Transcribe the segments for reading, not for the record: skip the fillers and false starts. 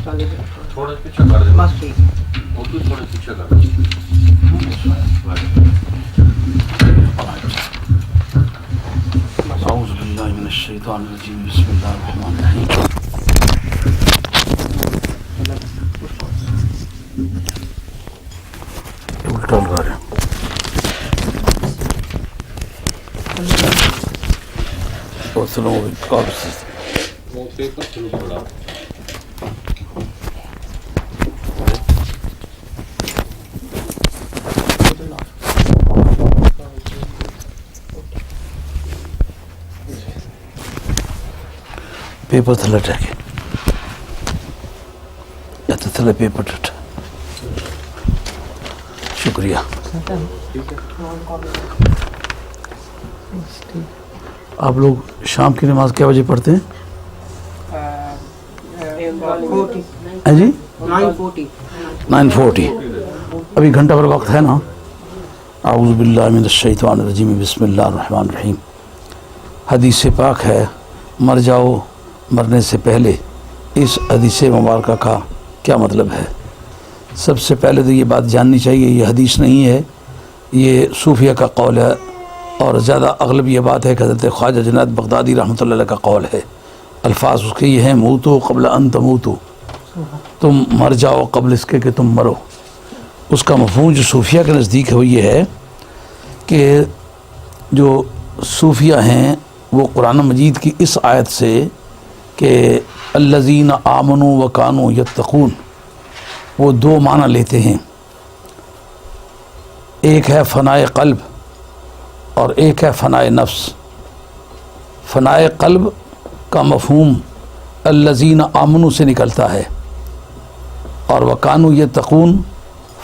تھوڑے پیچھے کر دیں، بس ٹھیک ہے. اردو تھوڑے پیچھے کر دیں. اعوذ باللہ من الشیطان الرجیم، بسم اللہ الرحمن الرحیم. الٹا لگا رہے ہیں. وہ پیپر شروع کرا. پیپر تھلے ٹیکے یا تو تھلے پیپر ٹٹ. شکریہ. آپ لوگ شام کی نماز کیا بجے پڑھتے ہیں؟ جی 9:40. ابھی گھنٹہ بھر وقت ہے نا. اعوذ باللہ من الشیطان الرجیم، بسم اللہ الرحمن الرحیم. حدیث پاک ہے مر جاؤ مرنے سے پہلے. اس حدیث مبارکہ کا کیا مطلب ہے؟ سب سے پہلے تو یہ بات جاننی چاہیے، یہ حدیث نہیں ہے، یہ صوفیہ کا قول ہے، اور زیادہ اغلب یہ بات ہے کہ حضرت خواجہ جنید بغدادی رحمۃ اللہ علیہ کا قول ہے. الفاظ اس کے یہ ہیں: موتو قبل ان تموتو، تم مر جاؤ قبل اس کے کہ تم مرو. اس کا مفہوم جو صوفیہ کے نزدیک ہے وہ یہ ہے کہ جو صوفیہ ہیں وہ قرآن مجید کی اس آیت سے کہ الذین آمنوا وکانوا یتقون، وہ دو معنی لیتے ہیں. ایک ہے فنائے قلب اور ایک ہے فنائے نفس. فنائے قلب کا مفہوم الذین آمنوا سے نکلتا ہے، اور وکانوا یتقون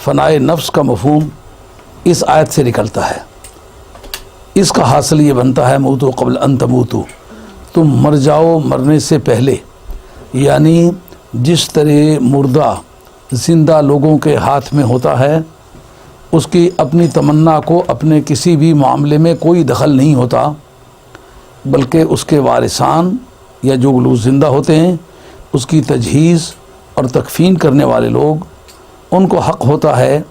فنائے نفس کا مفہوم اس آیت سے نکلتا ہے. اس کا حاصل یہ بنتا ہے موتو قبل ان تموتو، تم مر جاؤ مرنے سے پہلے. یعنی جس طرح مردہ زندہ لوگوں کے ہاتھ میں ہوتا ہے، اس کی اپنی تمنا کو اپنے کسی بھی معاملے میں کوئی دخل نہیں ہوتا، بلکہ اس کے وارثان یا جو لوگ زندہ ہوتے ہیں اس کی تجہیز اور تکفین کرنے والے لوگ، ان کو حق ہوتا ہے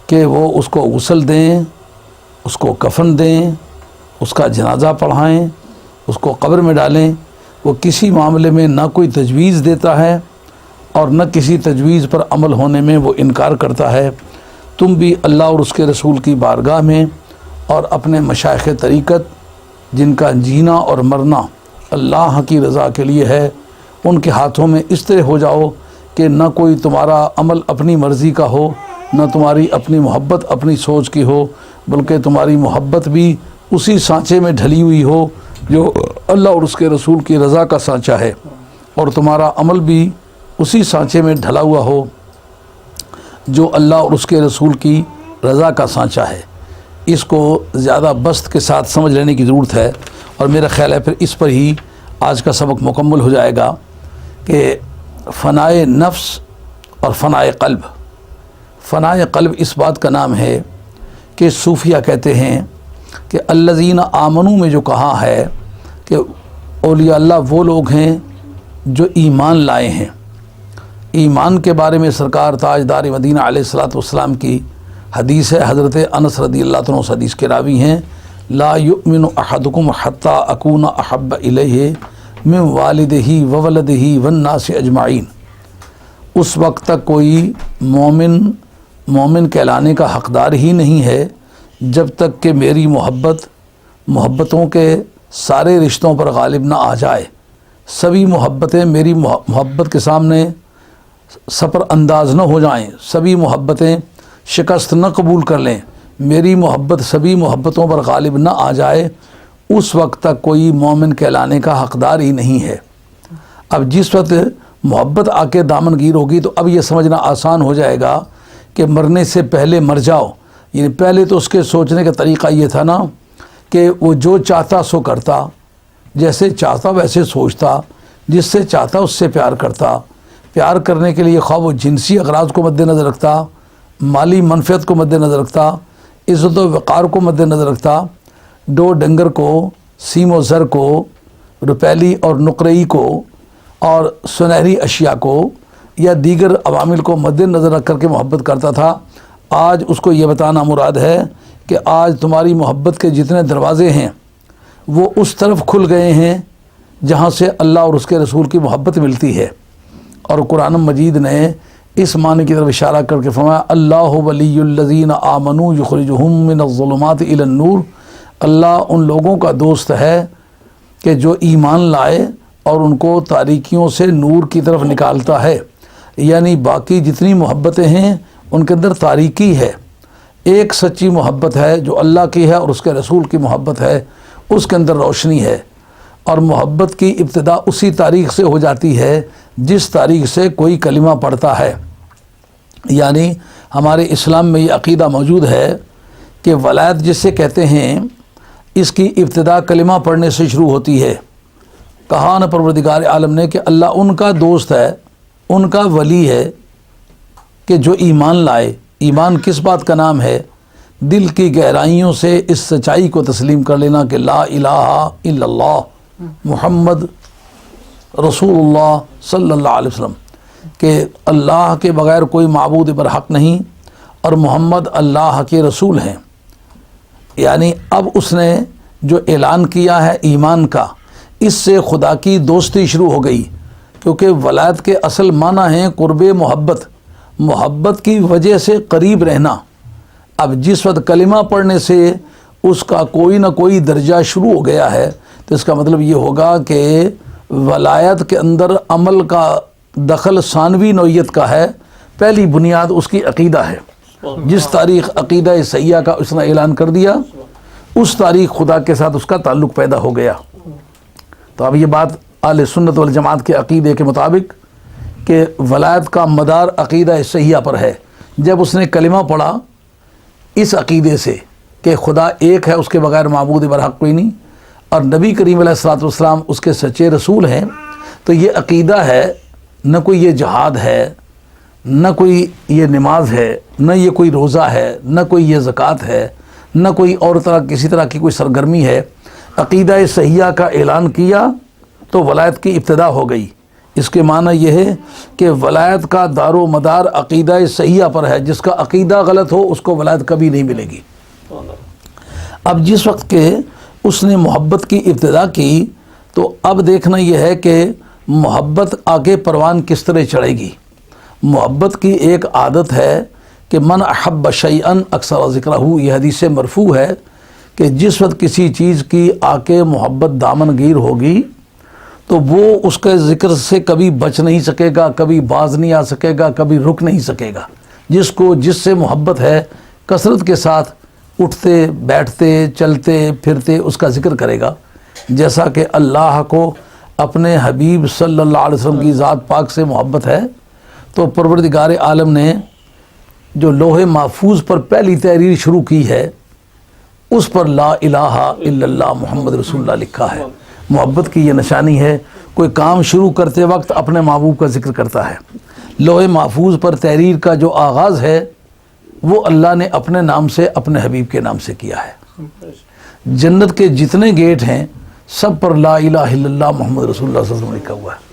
کہ وہ اس کو غسل دیں، اس کو کفن دیں، اس کا جنازہ پڑھائیں، اس کو قبر میں ڈالیں. وہ کسی معاملے میں نہ کوئی تجویز دیتا ہے اور نہ کسی تجویز پر عمل ہونے میں وہ انکار کرتا ہے. تم بھی اللہ اور اس کے رسول کی بارگاہ میں اور اپنے مشائخ طریقت جن کا جینا اور مرنا اللہ کی رضا کے لیے ہے، ان کے ہاتھوں میں اس طرح ہو جاؤ کہ نہ کوئی تمہارا عمل اپنی مرضی کا ہو، نہ تمہاری اپنی محبت اپنی سوچ کی ہو، بلکہ تمہاری محبت بھی اسی سانچے میں ڈھلی ہوئی ہو جو اللہ اور اس کے رسول کی رضا کا سانچہ ہے، اور تمہارا عمل بھی اسی سانچے میں ڈھلا ہوا ہو جو اللہ اور اس کے رسول کی رضا کا سانچہ ہے. اس کو زیادہ بسط کے ساتھ سمجھ لینے کی ضرورت ہے، اور میرا خیال ہے پھر اس پر ہی آج کا سبق مکمل ہو جائے گا کہ فنائے نفس اور فنائے قلب. فنائے قلب اس بات کا نام ہے کہ صوفیہ کہتے ہیں کہ الذین آمنوا میں جو کہا ہے کہ اولیاء اللہ وہ لوگ ہیں جو ایمان لائے ہیں. ایمان کے بارے میں سرکار تاجدار مدینہ علیہ الصلوۃ والسلام کی حدیث ہے. حضرت انس رضی اللہ عنہ اس حدیث کے راوی ہیں: لا یؤمن احدکم حتی اکون احب الیہ من والدہ وولدہ والناس اجمعین. اس وقت تک کوئی مومن کہلانے کا حقدار ہی نہیں ہے جب تک کہ میری محبتوں کے سارے رشتوں پر غالب نہ آ جائے. سبھی محبتیں میری محبت کے سامنے سپر انداز نہ ہو جائیں، سبھی محبتیں شکست نہ قبول کر لیں، میری محبت سبھی محبتوں پر غالب نہ آ جائے، اس وقت تک کوئی مومن کہلانے کا حقدار ہی نہیں ہے. اب جس وقت محبت آ کے دامن گیر ہوگی تو اب یہ سمجھنا آسان ہو جائے گا کہ مرنے سے پہلے مر جاؤ. یعنی پہلے تو اس کے سوچنے کا طریقہ یہ تھا نا کہ وہ جو چاہتا سو کرتا، جیسے چاہتا ویسے سوچتا، جس سے چاہتا اس سے پیار کرتا. پیار کرنے کے لیے خواہ وہ جنسی اغراض کو مد نظر رکھتا، مالی منفعت کو مد نظر رکھتا، عزت و وقار کو مد نظر رکھتا، ڈو ڈنگر کو، سیم و زر کو، روپیلی اور نقرئی کو اور سنہری اشیاء کو یا دیگر عوامل کو مد نظر رکھ کر کے محبت کرتا تھا، آج اس کو یہ بتانا مراد ہے کہ آج تمہاری محبت کے جتنے دروازے ہیں وہ اس طرف کھل گئے ہیں جہاں سے اللہ اور اس کے رسول کی محبت ملتی ہے۔ اور قرآن مجید نے اس معنی کی طرف اشارہ کر کے فرمایا اللہ ولی الذین آمنوا یخرجہم من الظلمات الی النور، اللہ ان لوگوں کا دوست ہے کہ جو ایمان لائے اور ان کو تاریکیوں سے نور کی طرف نکالتا ہے۔ یعنی باقی جتنی محبتیں ہیں ان کے اندر تاریکی ہے، ایک سچی محبت ہے جو اللہ کی ہے اور اس کے رسول کی محبت ہے، اس کے اندر روشنی ہے۔ اور محبت کی ابتدا اسی تاریخ سے ہو جاتی ہے جس تاریخ سے کوئی کلمہ پڑھتا ہے۔ یعنی ہمارے اسلام میں یہ عقیدہ موجود ہے کہ ولایت جس سے کہتے ہیں اس کی ابتدا کلمہ پڑھنے سے شروع ہوتی ہے۔ کہا نا پروردگار عالم نے کہ اللہ ان کا دوست ہے، ان کا ولی ہے کہ جو ایمان لائے۔ ایمان کس بات کا نام ہے؟ دل کی گہرائیوں سے اس سچائی کو تسلیم کر لینا کہ لا الہ الا اللہ محمد رسول اللہ صلی اللہ علیہ وسلم، کہ اللہ کے بغیر کوئی معبود برحق نہیں اور محمد اللہ کے رسول ہیں۔ یعنی اب اس نے جو اعلان کیا ہے ایمان کا، اس سے خدا کی دوستی شروع ہو گئی، کیونکہ ولایت کے اصل معنی ہیں قرب محبت، محبت کی وجہ سے قریب رہنا۔ اب جس وقت کلمہ پڑھنے سے اس کا کوئی نہ کوئی درجہ شروع ہو گیا ہے تو اس کا مطلب یہ ہوگا کہ ولایت کے اندر عمل کا دخل ثانوی نوعیت کا ہے، پہلی بنیاد اس کی عقیدہ ہے۔ جس تاریخ عقیدہ صحیحہ کا اس نے اعلان کر دیا، اس تاریخ خدا کے ساتھ اس کا تعلق پیدا ہو گیا۔ تو اب یہ بات اہل سنت والجماعت کے عقیدے کے مطابق کہ ولایت کا مدار عقیدہ صحیحہ پر ہے۔ جب اس نے کلمہ پڑھا اس عقیدے سے کہ خدا ایک ہے، اس کے بغیر معبود برحق کوئی نہیں، اور نبی کریم علیہ الصلوۃ والسلام اس کے سچے رسول ہیں، تو یہ عقیدہ ہے، نہ کوئی یہ جہاد ہے، نہ کوئی یہ نماز ہے، نہ یہ کوئی روزہ ہے، نہ کوئی یہ زکوٰۃ ہے، نہ کوئی اور طرح کسی طرح کی کوئی سرگرمی ہے۔ عقیدہ صحیحہ کا اعلان کیا تو ولایت کی ابتدا ہو گئی۔ اس کے معنی یہ ہے کہ ولایت کا دار و مدار عقیدہ صحیحہ پر ہے، جس کا عقیدہ غلط ہو اس کو ولایت کبھی نہیں ملے گی۔ اب جس وقت کہ اس نے محبت کی ابتدا کی تو اب دیکھنا یہ ہے کہ محبت آگے پروان کس طرح چڑھے گی۔ محبت کی ایک عادت ہے کہ من احب شیئا اکثر ذکرہ، یہ حدیث مرفوع ہے کہ جس وقت کسی چیز کی آ کے محبت دامن گیر ہوگی تو وہ اس کے ذکر سے کبھی بچ نہیں سکے گا، کبھی باز نہیں آ سکے گا، کبھی رک نہیں سکے گا۔ جس کو جس سے محبت ہے کثرت کے ساتھ اٹھتے بیٹھتے چلتے پھرتے اس کا ذکر کرے گا۔ جیسا کہ اللہ کو اپنے حبیب صلی اللہ علیہ وسلم کی ذات پاک سے محبت ہے، تو پروردگار عالم نے جو لوح محفوظ پر پہلی تحریر شروع کی ہے اس پر لا الہ الا اللہ محمد رسول اللہ لکھا ہے۔ محبت کی یہ نشانی ہے، کوئی کام شروع کرتے وقت اپنے محبوب کا ذکر کرتا ہے۔ لوح محفوظ پر تحریر کا جو آغاز ہے وہ اللہ نے اپنے نام سے اپنے حبیب کے نام سے کیا ہے۔ جنت کے جتنے گیٹ ہیں سب پر لا الہ الا اللہ محمد رسول اللہ صلی اللہ علیہ وسلم لکھا ہوا ہے۔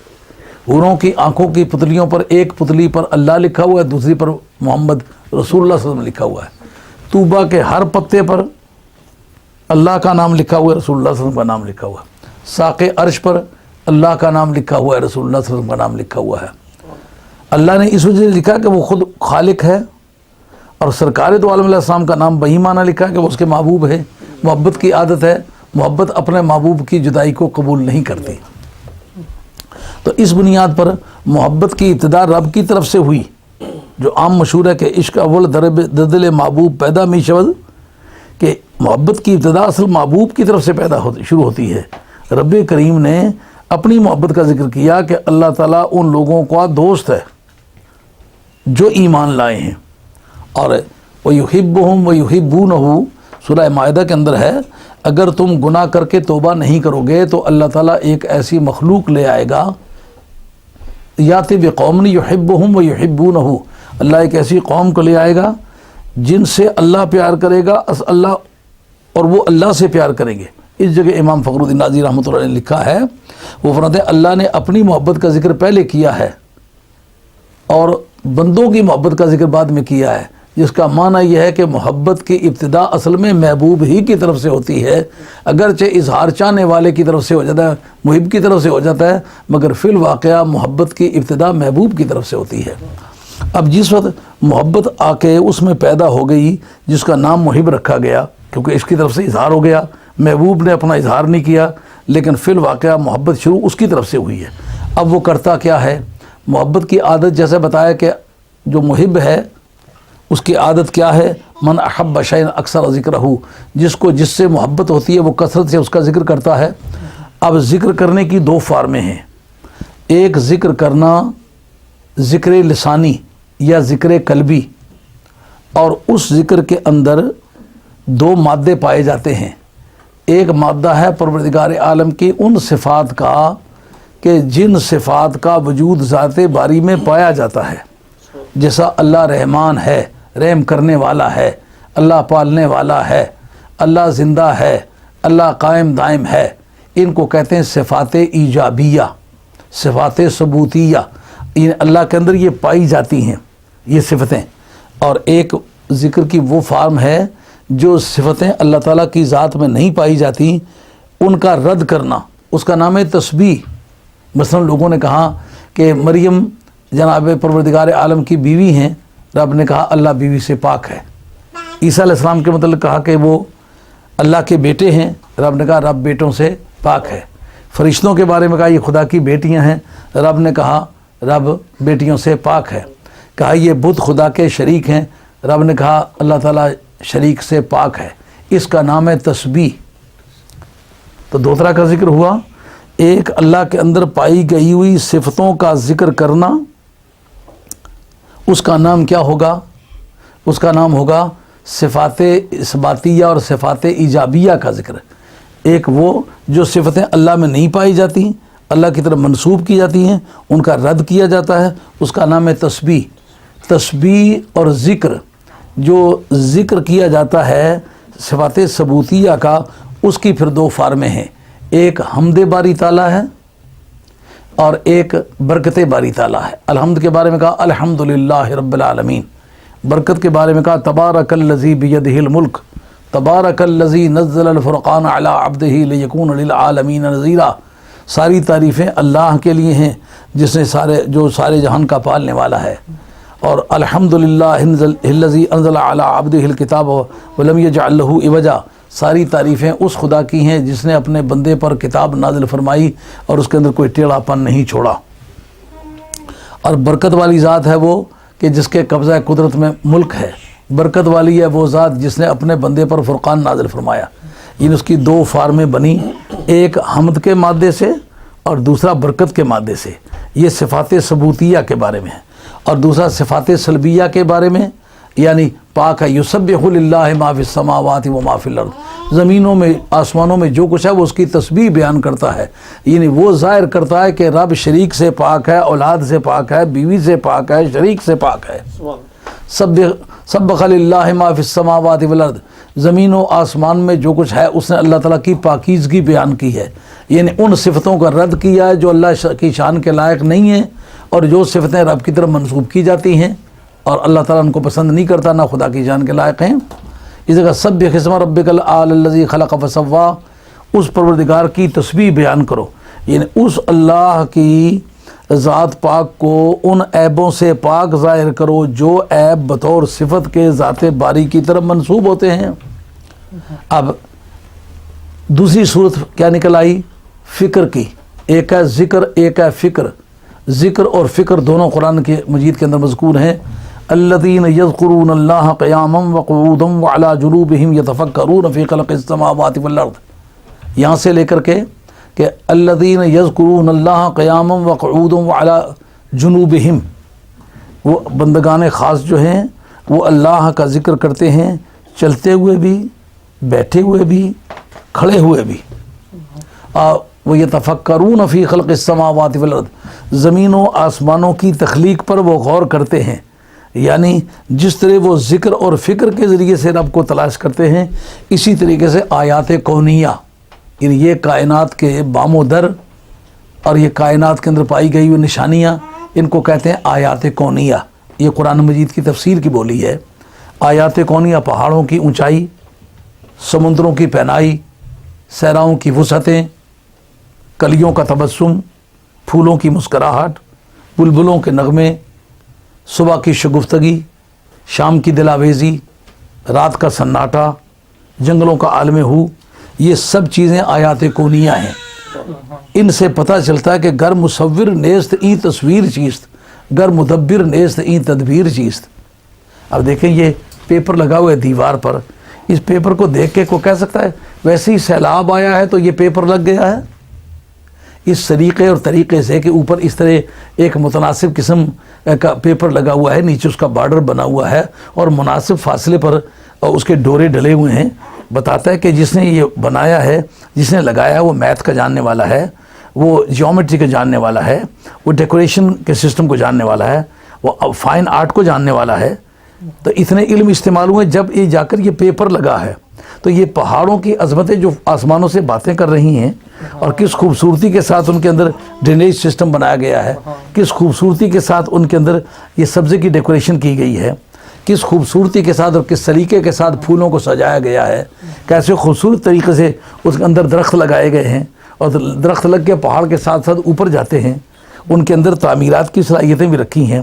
حوروں کی آنکھوں کی پتلیوں پر ایک پتلی پر اللہ لکھا ہوا ہے، دوسری پر محمد رسول اللہ صلی اللہ علیہ وسلم لکھا ہوا ہے۔ طوبہ کے ہر پتے پر اللہ کا نام لکھا ہوا ہے، رسول اللہ صلی اللہ علیہ وسلم کا نام لکھا ہوا ہے۔ ساق عرش پر اللہ کا نام لکھا ہوا ہے، رسول اللہ صلی اللہ علیہ وسلم کا نام لکھا ہوا ہے۔ اللہ نے اس وجہ سے لکھا کہ وہ خود خالق ہے، اور سرکار دو عالم علیہ السلام کا نام بہی معنی لکھا ہے کہ وہ اس کے محبوب ہے۔ محبت کی عادت ہے، محبت اپنے محبوب کی جدائی کو قبول نہیں کرتی۔ تو اس بنیاد پر محبت کی ابتدا رب کی طرف سے ہوئی، جو عام مشہور ہے کہ عشق اول دردل محبوب پیدا می شود، کہ محبت کی ابتدا اصل محبوب کی طرف سے شروع ہوتی ہے۔ رب کریم نے اپنی محبت کا ذکر کیا کہ اللہ تعالیٰ ان لوگوں کا دوست ہے جو ایمان لائے ہیں، اور وَيُحِبُّهُمْ وَيُحِبُّونَهُ سورہ مائدہ کے اندر ہے، اگر تم گناہ کر کے توبہ نہیں کرو گے تو اللہ تعالیٰ ایک ایسی مخلوق لے آئے گا، یاتی بقوم یحبہم ویحبونہ، اللہ ایک ایسی قوم کو لے آئے گا جن سے اللہ پیار کرے گا، اللہ اور وہ اللہ سے پیار کریں گے۔ اس جگہ امام فخر الدین رازی رحمۃ اللہ علیہ نے لکھا ہے، وہ فرماتے ہیں اللہ نے اپنی محبت کا ذکر پہلے کیا ہے اور بندوں کی محبت کا ذکر بعد میں کیا ہے، جس کا معنی یہ ہے کہ محبت کی ابتدا اصل میں محبوب ہی کی طرف سے ہوتی ہے، اگرچہ اظہار چاہنے والے کی طرف سے ہو جاتا ہے، محب کی طرف سے ہو جاتا ہے، مگر فی الواقعہ محبت کی ابتدا محبوب کی طرف سے ہوتی ہے۔ اب جس وقت محبت آ کے اس میں پیدا ہو گئی جس کا نام محب رکھا گیا، کیونکہ اس کی طرف سے اظہار ہو گیا، محبوب نے اپنا اظہار نہیں کیا، لیکن فی الواقعہ محبت شروع اس کی طرف سے ہوئی ہے۔ اب وہ کرتا کیا ہے؟ محبت کی عادت جیسے بتایا کہ جو محب ہے اس کی عادت کیا ہے؟ من احب شیئا اکثر ذکرہ، جس سے محبت ہوتی ہے وہ کثرت سے اس کا ذکر کرتا ہے۔ اب ذکر کرنے کی دو فارمیں ہیں، ایک ذکر کرنا ذکر لسانی یا ذکر قلبی، اور اس ذکر کے اندر دو مادے پائے جاتے ہیں۔ ایک مادہ ہے پروردگار عالم کی ان صفات کا کہ جن صفات کا وجود ذات باری میں پایا جاتا ہے، جیسا اللہ رحمان ہے، رحم کرنے والا ہے، اللہ پالنے والا ہے، اللہ زندہ ہے، اللہ قائم دائم ہے، ان کو کہتے ہیں صفات ایجابیہ، صفات ثبوتیہ، یہ اللہ کے اندر یہ پائی جاتی ہیں یہ صفتیں۔ اور ایک ذکر کی وہ فارم ہے جو صفتیں اللہ تعالیٰ کی ذات میں نہیں پائی جاتی، ان کا رد کرنا، اس کا نام ہے تسبیح۔ مثلا لوگوں نے کہا کہ مریم جناب پروردگار عالم کی بیوی ہیں، رب نے کہا اللہ بیوی سے پاک ہے۔ عیسیٰ علیہ السلام کے متعلق کہا کہ وہ اللہ کے بیٹے ہیں، رب نے کہا رب بیٹوں سے پاک ہے۔ فرشتوں کے بارے میں کہا یہ خدا کی بیٹیاں ہیں، رب نے کہا رب بیٹیوں سے پاک ہے۔ کہا یہ بت خدا کے شریک ہیں، رب نے کہا اللہ تعالیٰ شریک سے پاک ہے۔ اس کا نام ہے تسبیح۔ تو دو طرح کا ذکر ہوا، ایک اللہ کے اندر پائی گئی ہوئی صفتوں کا ذکر کرنا، اس کا نام کیا ہوگا؟ اس کا نام ہوگا صفات اثباتیہ اور صفات ایجابیہ کا ذکر۔ ایک وہ جو صفتیں اللہ میں نہیں پائی جاتی، اللہ کی طرف منسوب کی جاتی ہیں، ان کا رد کیا جاتا ہے، اس کا نام ہے تسبیح۔ تسبیح اور ذکر، جو ذکر کیا جاتا ہے صفات ثبوتیہ کا، اس کی پھر دو فارمیں ہیں، ایک حمد باری تعالیٰ ہے اور ایک برکت باری تعالیٰ ہے۔ الحمد کے بارے میں کہا الحمدللہ رب العالمین، برکت کے بارے میں کہا تبارک الذی بیدہ الملک، تبارک الذی نزل الفرقان علی عبدہ لیکون للعالمین نذیرا۔ ساری تعریفیں اللہ کے لیے ہیں جس نے سارے جہان کا پالنے والا ہے۔ اور الحمدللہ الذی انزل علی عبدہ الکتاب ولم یجعل لہ عوجا، ساری تعریفیں اس خدا کی ہیں جس نے اپنے بندے پر کتاب نازل فرمائی اور اس کے اندر کوئی ٹیڑھا پن نہیں چھوڑا۔ اور برکت والی ذات ہے وہ کہ جس کے قبضہ قدرت میں ملک ہے، برکت والی ہے وہ ذات جس نے اپنے بندے پر فرقان نازل فرمایا۔ یہ اس کی دو فارمیں بنی، ایک حمد کے مادے سے اور دوسرا برکت کے مادے سے، یہ صفات ثبوتیہ کے بارے میں ہے، اور دوسرا صفات سلبیہ کے بارے میں، یعنی پاک ہے یسبح للہ ما فی السماوات و ما فی الارض، زمینوں میں آسمانوں میں جو کچھ ہے وہ اس کی تسبیح بیان کرتا ہے، یعنی وہ ظاہر کرتا ہے کہ رب شریک سے پاک ہے، اولاد سے پاک ہے، بیوی سے پاک ہے، شریک سے پاک ہے۔ سبح للہ ما فی السماوات والارض، زمین و آسمان میں جو کچھ ہے اس نے اللہ تعالیٰ کی پاکیزگی بیان کی ہے، یعنی ان صفتوں کا رد کیا ہے جو اللہ کی شان کے لائق نہیں ہیں، اور جو صفتیں رب کی طرف منسوب کی جاتی ہیں اور اللہ تعالیٰ ان کو پسند نہیں کرتا، نہ خدا کی شان کے لائق ہیں۔ اس جگہ سبح اسم ربک الاعلی الذی خلق فسوی، اس پروردگار کی تسبیح بیان کرو، یعنی اس اللہ کی ذات پاک کو ان عیبوں سے پاک ظاہر کرو جو عیب بطور صفت کے ذات باری کی طرف منسوب ہوتے ہیں۔ اب دوسری صورت کیا نکل آئی؟ فکر کی، ایک ہے ذکر ایک ہے فکر۔ ذکر اور فکر دونوں قرآن کے مجید کے اندر مذکور ہیں۔ الذین یذکرون اللہ قیاما وقعودا وعلی جنوبہم یتفکرون فی خلق السماوات والارض، یہاں سے لے کر کے کہ الذین یذکرون اللہ قیاما وقعودا وعلی جنوبہم، وہ بندگان خاص جو ہیں وہ اللہ کا ذکر کرتے ہیں چلتے ہوئے بھی، بیٹھے ہوئے بھی، کھڑے ہوئے بھی۔ وہ یتفکرون فی خلق السماوات والارض، زمین و آسمانوں کی تخلیق پر وہ غور کرتے ہیں، یعنی جس طرح وہ ذکر اور فکر کے ذریعے سے رب کو تلاش کرتے ہیں، اسی طریقے سے آیات کونیہ، یعنی یہ کائنات کے بام و در اور یہ کائنات کے اندر پائی گئی ہوئی نشانیاں، ان کو کہتے ہیں آیات کونیہ. یہ قرآن مجید کی تفسیر کی بولی ہے. آیات کونیہ پہاڑوں کی اونچائی، سمندروں کی پہنائی، صحراؤں کی وسعتیں، کلیوں کا تبسم، پھولوں کی مسکراہٹ، بلبلوں کے نغمے، صبح کی شگفتگی، شام کی دلاویزی، رات کا سناٹا، جنگلوں کا عالم ہو، یہ سب چیزیں آیات کونیہ ہیں. ان سے پتہ چلتا ہے کہ گر مصور نیست ای تصویر چیست، گر مدبر نیست ای تدبیر چیست. اب دیکھیں یہ پیپر لگا ہوا ہے دیوار پر، اس پیپر کو دیکھ کے کوئی کہہ سکتا ہے ویسے ہی سیلاب آیا ہے تو یہ پیپر لگ گیا ہے؟ اس سلیقے اور طریقے سے کہ اوپر اس طرح ایک متناسب قسم کا پیپر لگا ہوا ہے، نیچے اس کا بارڈر بنا ہوا ہے اور مناسب فاصلے پر اس کے ڈورے ڈلے ہوئے ہیں، بتاتا ہے کہ جس نے یہ بنایا ہے، جس نے لگایا ہے، وہ میتھ کا جاننے والا ہے، وہ جیومیٹری کا جاننے والا ہے، وہ ڈیکوریشن کے سسٹم کو جاننے والا ہے، وہ فائن آرٹ کو جاننے والا ہے. تو اتنے علم استعمال ہوئے. جب یہ جا کر یہ پیپر لگا ہے تو یہ پہاڑوں کی عظمتیں جو آسمانوں سے باتیں کر رہی ہیں، اور کس خوبصورتی کے ساتھ ان کے اندر ڈرینیج سسٹم بنایا گیا ہے، کس خوبصورتی کے ساتھ ان کے اندر یہ سبزے کی ڈیکوریشن کی گئی ہے، کس خوبصورتی کے ساتھ اور کس سلیقے کے ساتھ پھولوں کو سجایا گیا ہے، کیسے خوبصورت طریقے سے اس کے اندر درخت لگائے گئے ہیں، اور درخت لگ کے پہاڑ کے ساتھ ساتھ اوپر جاتے ہیں. ان کے اندر تعمیرات کی صلاحیتیں بھی رکھی ہیں،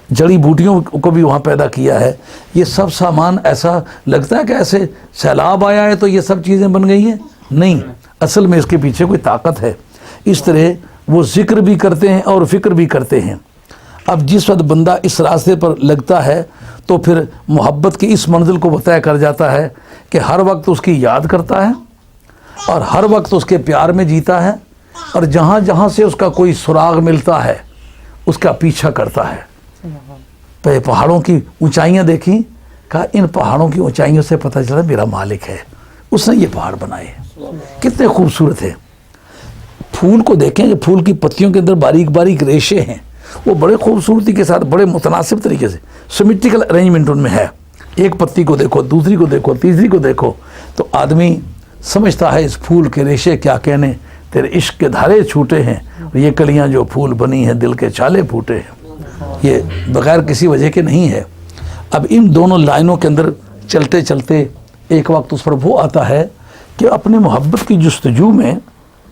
جڑی بوٹیوں کو بھی وہاں پیدا کیا ہے. یہ سب سامان ایسا لگتا ہے کہ ایسے سیلاب آیا ہے تو یہ سب چیزیں بن گئی ہیں، نہیں، اصل میں اس کے پیچھے کوئی طاقت ہے. اس طرح وہ ذکر بھی کرتے ہیں اور فکر بھی کرتے ہیں. اب جس وقت بندہ اس راستے پر لگتا ہے تو پھر محبت کی اس منزل کو طے کر جاتا ہے کہ ہر وقت اس کی یاد کرتا ہے اور ہر وقت اس کے پیار میں جیتا ہے، اور جہاں جہاں سے اس کا کوئی سراغ ملتا ہے اس کا پیچھا کرتا ہے. پہاڑوں کی اونچائیاں دیکھیں، کہا ان پہاڑوں کی اونچائیوں سے پتہ چلا میرا مالک ہے، اس نے یہ پہاڑ بنائے ہیں، کتنے خوبصورت ہیں. پھول کو دیکھیں کہ پھول کی پتیوں کے اندر باریک باریک ریشے ہیں، وہ بڑے خوبصورتی کے ساتھ بڑے متناسب طریقے سے سیمیٹریکل ارینجمنٹ ان میں ہے. ایک پتی کو دیکھو، دوسری کو دیکھو، تیسری کو دیکھو، تو آدمی سمجھتا ہے اس پھول کے ریشے کیا کہنے، تیرے عشق کے دھارے چھوٹے ہیں، یہ کلیاں جو پھول بنی ہیں دل کے چھالے پھوٹے ہیں. یہ بغیر کسی وجہ کے نہیں ہے. اب ان دونوں لائنوں کے اندر چلتے چلتے ایک وقت اس پر وہ آتا ہے کہ اپنے محبت کی جستجو میں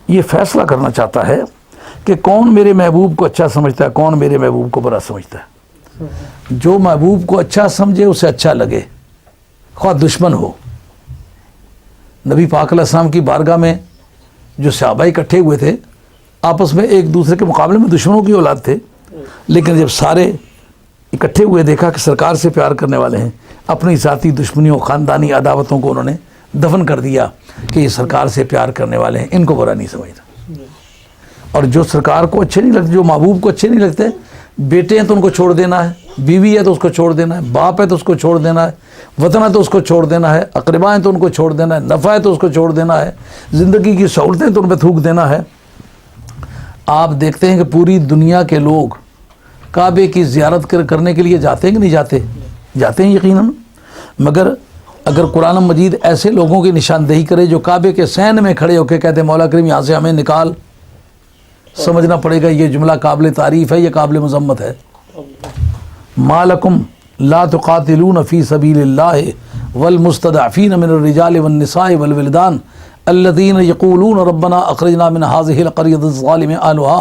یہ فیصلہ کرنا چاہتا ہے کہ کون میرے محبوب کو اچھا سمجھتا ہے، کون میرے محبوب کو برا سمجھتا ہے. جو محبوب کو اچھا سمجھے اسے اچھا لگے، خواہ دشمن ہو. نبی پاک علیہ السلام کی بارگاہ میں جو صحابہ اکٹھے ہوئے تھے آپس میں ایک دوسرے کے مقابلے میں دشمنوں کی اولاد تھے، لیکن جب سارے اکٹھے ہوئے دیکھا کہ سرکار سے پیار کرنے والے ہیں، اپنی ذاتی دشمنیوں، خاندانی عداوتوں کو انہوں نے دفن کر دیا کہ یہ سرکار سے پیار کرنے والے ہیں، ان کو برا نہیں سمجھتا. اور جو سرکار کو اچھے نہیں لگتے، جو محبوب کو اچھے نہیں لگتے، بیٹے ہیں تو ان کو چھوڑ دینا ہے، بیوی ہے تو اس کو چھوڑ دینا ہے، باپ ہے تو اس کو چھوڑ دینا ہے، وطن ہے تو اس کو چھوڑ دینا ہے، اقربا ہیں تو ان کو چھوڑ دینا ہے، نفع ہے تو اس کو چھوڑ دینا ہے، زندگی کی سہولتیں تو ان پہ تھوک دینا ہے. آپ دیکھتے ہیں کہ پوری دنیا کے لوگ کعبے کی زیارت کرنے کے لیے جاتے ہیں کہ نہیں جاتے؟ جاتے ہیں یقیناً. مگر اگر قرآن مجید ایسے لوگوں کی نشاندہی کرے جو کعبے کے صحن میں کھڑے ہو کے کہتے ہیں مولا کریم یہاں سے ہمیں نکال، سمجھنا پڑے گا یہ جملہ قابل تعریف ہے، یہ قابل مذمت ہے. ما لکم لا تقاتلون فی سبیل اللہ والمستضعفین من الرجال والنساء والولدان الذین یقولون ربنا اخرجنا من هذه القریۃ الظالم اہلها.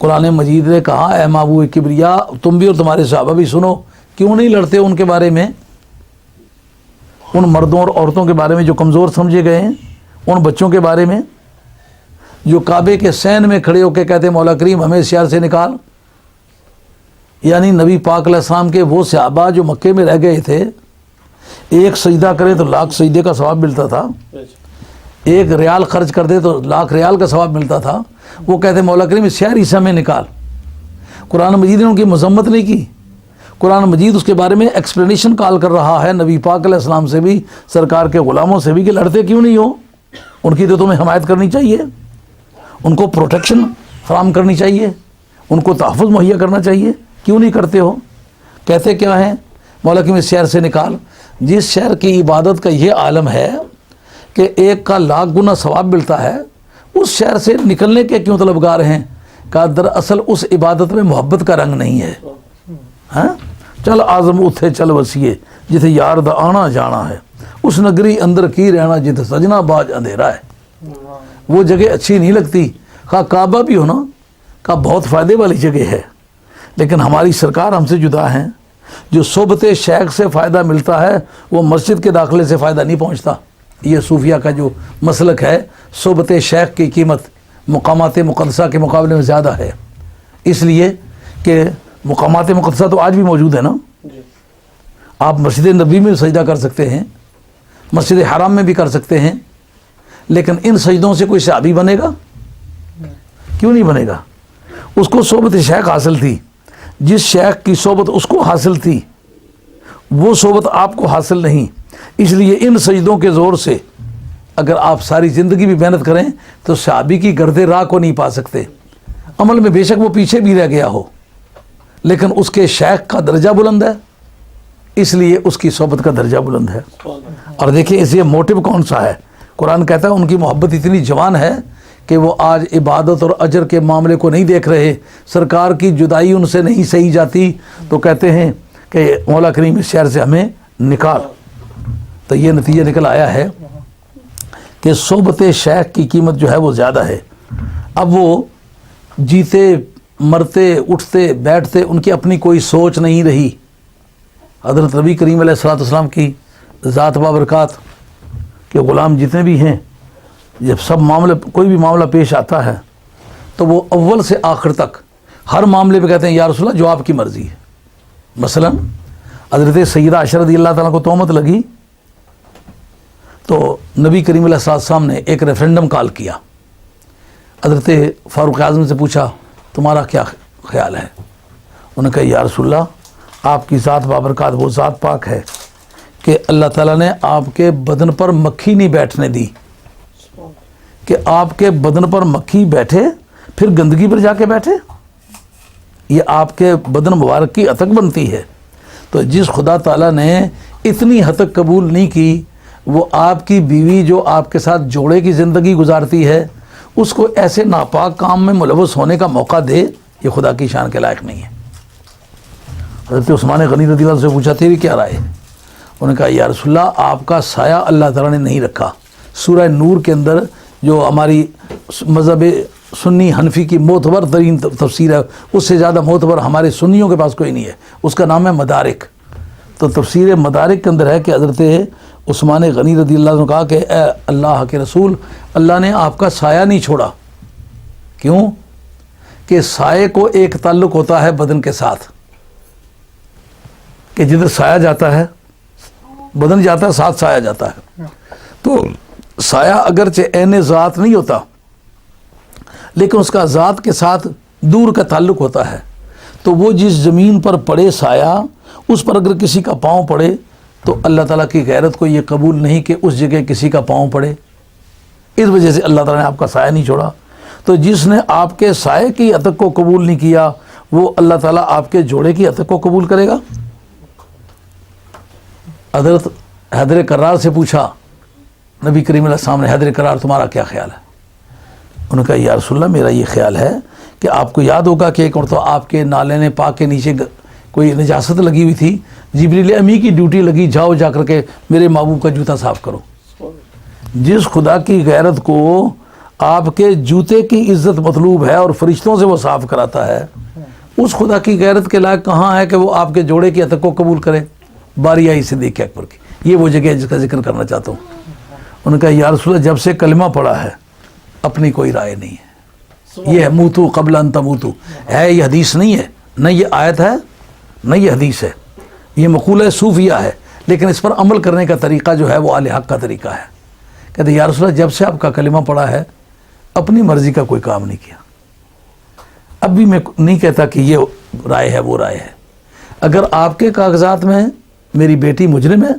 قرآن مجید نے کہا اے محبوب کبریا تم بھی اور تمہارے صحابہ بھی سنو، کیوں نہیں لڑتے ان کے بارے میں، ان مردوں اور عورتوں کے بارے میں جو کمزور سمجھے گئے ہیں، ان بچوں کے بارے میں جو کعبے کے صحن میں کھڑے ہو کے کہتے ہیں مولا کریم ہمیں اس شہر سے نکال. یعنی نبی پاک علیہ السلام کے وہ صحابہ جو مکے میں رہ گئے تھے، ایک سجدہ کرے تو 1,00,000 سجدے کا ثواب ملتا تھا، 1 ریال خرچ کر دے تو 1,00,000 ریال کا ثواب ملتا تھا. وہ کہتے ہیں مولا کریم اس شہر سے ہمیں نکال. قرآن مجید نے ان کی مذمت نہیں کی، قرآن مجید اس کے بارے میں ایکسپلینیشن کال کر رہا ہے نبی پاک علیہ السلام سے بھی، سرکار کے غلاموں سے بھی، کہ لڑتے کیوں نہیں ہو، ان کی تو تمہیں حمایت کرنی چاہیے، ان کو پروٹیکشن فراہم کرنی چاہیے، ان کو تحفظ مہیا کرنا چاہیے، کیوں نہیں کرتے ہو. کہتے کیا ہیں مولا کریم اس شہر سے نکال. جس شہر کی عبادت کا یہ عالم ہے کہ 1 کا 1,00,000 گنا ثواب ملتا ہے، اس شہر سے نکلنے کے کیوں طلبگار ہیں کہا دراصل اس عبادت میں محبت کا رنگ نہیں ہے. ہاں چل آزم اتھے چل وسیے جتھے یار دا آنا جانا ہے, اس نگری اندر کی رہنا جتھے سجنا باج اندھیرا ہے. وہ جگہ اچھی نہیں لگتی. کہا کعبہ بھی ہونا, کہا بہت فائدے والی جگہ ہے, لیکن ہماری سرکار ہم سے جدا ہیں. جو صحبت شیخ سے فائدہ ملتا ہے وہ مسجد کے داخلے سے فائدہ نہیں پہنچتا. یہ صوفیہ کا جو مسلک ہے, صحبت شیخ کی قیمت مقامات مقدسہ کے مقابلے میں زیادہ ہے, اس لیے کہ مقامات مقدسہ تو آج بھی موجود ہے نا. آپ مسجد نبی میں سجدہ کر سکتے ہیں, مسجد حرام میں بھی کر سکتے ہیں, لیکن ان سجدوں سے کوئی صحابی بنے گا؟ کیوں نہیں بنے گا؟ اس کو صحبت شیخ حاصل تھی. جس شیخ کی صحبت اس کو حاصل تھی وہ صحبت آپ کو حاصل نہیں. اس لیے ان سجدوں کے زور سے اگر آپ ساری زندگی بھی محنت کریں تو صحابی کی گرد راہ کو نہیں پا سکتے. عمل میں بے شک وہ پیچھے بھی رہ گیا ہو, لیکن اس کے شیخ کا درجہ بلند ہے, اس لیے اس کی صحبت کا درجہ بلند ہے. اور دیکھیں اس یہ موٹیو کون سا ہے. قرآن کہتا ہے ان کی محبت اتنی جوان ہے کہ وہ آج عبادت اور اجر کے معاملے کو نہیں دیکھ رہے. سرکار کی جدائی ان سے نہیں سہی جاتی تو کہتے ہیں کہ مولا کریم اس شہر سے ہمیں نکال. تو یہ نتیجہ نکل آیا ہے کہ صحبت شیخ کی قیمت جو ہے وہ زیادہ ہے. اب وہ جیتے مرتے اٹھتے بیٹھتے ان کی اپنی کوئی سوچ نہیں رہی. حضرت نبی کریم علیہ الصلوۃ والسلام کی ذات بابرکات کے غلام جتنے بھی ہیں, جب سب معاملے کوئی بھی معاملہ پیش آتا ہے تو وہ اول سے آخر تک ہر معاملے پہ کہتے ہیں یا رسول اللہ جو آپ کی مرضی ہے. مثلا حضرت سیدہ عائشہ رضی اللہ تعالیٰ کو تہمت لگی تو نبی کریم علیہ السلام نے ایک ریفرینڈم کال کیا. حضرت فاروق اعظم سے پوچھا تمہارا کیا خیال ہے؟ انہوں نے کہا یا رسول اللہ آپ کی ذات بابرکات وہ ذات پاک ہے کہ اللہ تعالیٰ نے آپ کے بدن پر مکھی نہیں بیٹھنے دی, کہ آپ کے بدن پر مکھی بیٹھے پھر گندگی پر جا کے بیٹھے. یہ آپ کے بدن مبارک کی عتق بنتی ہے. تو جس خدا تعالیٰ نے اتنی حد تک قبول نہیں کی, وہ آپ کی بیوی جو آپ کے ساتھ جوڑے کی زندگی گزارتی ہے اس کو ایسے ناپاک کام میں ملوث ہونے کا موقع دے, یہ خدا کی شان کے لائق نہیں ہے. حضرت عثمان غنی رضی اللہ عنہ سے پوچھا تیری کیا رائے ہے؟ انہوں نے کہا یا رسول اللہ آپ کا سایہ اللہ تعالیٰ نے نہیں رکھا. سورہ نور کے اندر جو ہماری مذہب سنی حنفی کی معتبر ترین تفسیر ہے, اس سے زیادہ معتبر ہمارے سنیوں کے پاس کوئی نہیں ہے, اس کا نام ہے مدارک. تو تفسیر مدارک کے اندر ہے کہ حضرت عثمان غنی رضی اللہ عنہ نے کہا کہ اے اللہ کے رسول, اللہ نے آپ کا سایہ نہیں چھوڑا. کیوں؟ کہ سائے کو ایک تعلق ہوتا ہے بدن کے ساتھ, کہ جدھر سایہ جاتا ہے بدن جاتا ہے, ساتھ سایہ جاتا ہے. تو سایہ اگرچہ عین ذات نہیں ہوتا لیکن اس کا ذات کے ساتھ دور کا تعلق ہوتا ہے. تو وہ جس زمین پر پڑے سایہ, اس پر اگر کسی کا پاؤں پڑے تو اللہ تعالیٰ کی غیرت کو یہ قبول نہیں کہ اس جگہ کسی کا پاؤں پڑے. اس وجہ سے اللہ تعالیٰ نے آپ کا سایہ نہیں چھوڑا. تو جس نے آپ کے سائے کی عتق کو قبول نہیں کیا وہ اللہ تعالیٰ آپ کے جوڑے کی عتق کو قبول کرے گا. حضرت حیدر کرار سے پوچھا نبی کریم علیہ السلام نے, حیدر کرار تمہارا کیا خیال ہے؟ انہوں نے کہا یا رسول اللہ میرا یہ خیال ہے کہ آپ کو یاد ہوگا کہ ایک مرتبہ آپ کے نالے پاک کے نیچے کوئی نجاست لگی ہوئی تھی, جبریل امی کی ڈیوٹی لگی جاؤ جا کر کے میرے محبوب کا جوتا صاف کرو. جس خدا کی غیرت کو آپ کے جوتے کی عزت مطلوب ہے اور فرشتوں سے وہ صاف کراتا ہے, اس خدا کی غیرت کے لائق کہاں ہے کہ وہ آپ کے جوڑے کی عتق کو قبول کرے؟ باری آئی صدیق اکبر کی. یہ وہ جگہ ہے جس کا ذکر کرنا چاہتا ہوں. انہوں نے کہا یا رسول اللہ جب سے کلمہ پڑھا ہے اپنی کوئی رائے نہیں ہے. یہ ہے موتو قبل ان تموتو ہے, یہ حدیث نہیں ہے, نہ یہ آیت ہے نہ یہ حدیث ہے, یہ مقولہ صوفیہ ہے, لیکن اس پر عمل کرنے کا طریقہ جو ہے وہ اہل حق کا طریقہ ہے. کہتے یا رسول اللہ جب سے آپ کا کلمہ پڑھا ہے اپنی مرضی کا کوئی کام نہیں کیا. اب بھی میں نہیں کہتا کہ یہ رائے ہے وہ رائے ہے. اگر آپ کے کاغذات میں میری بیٹی مجرم ہے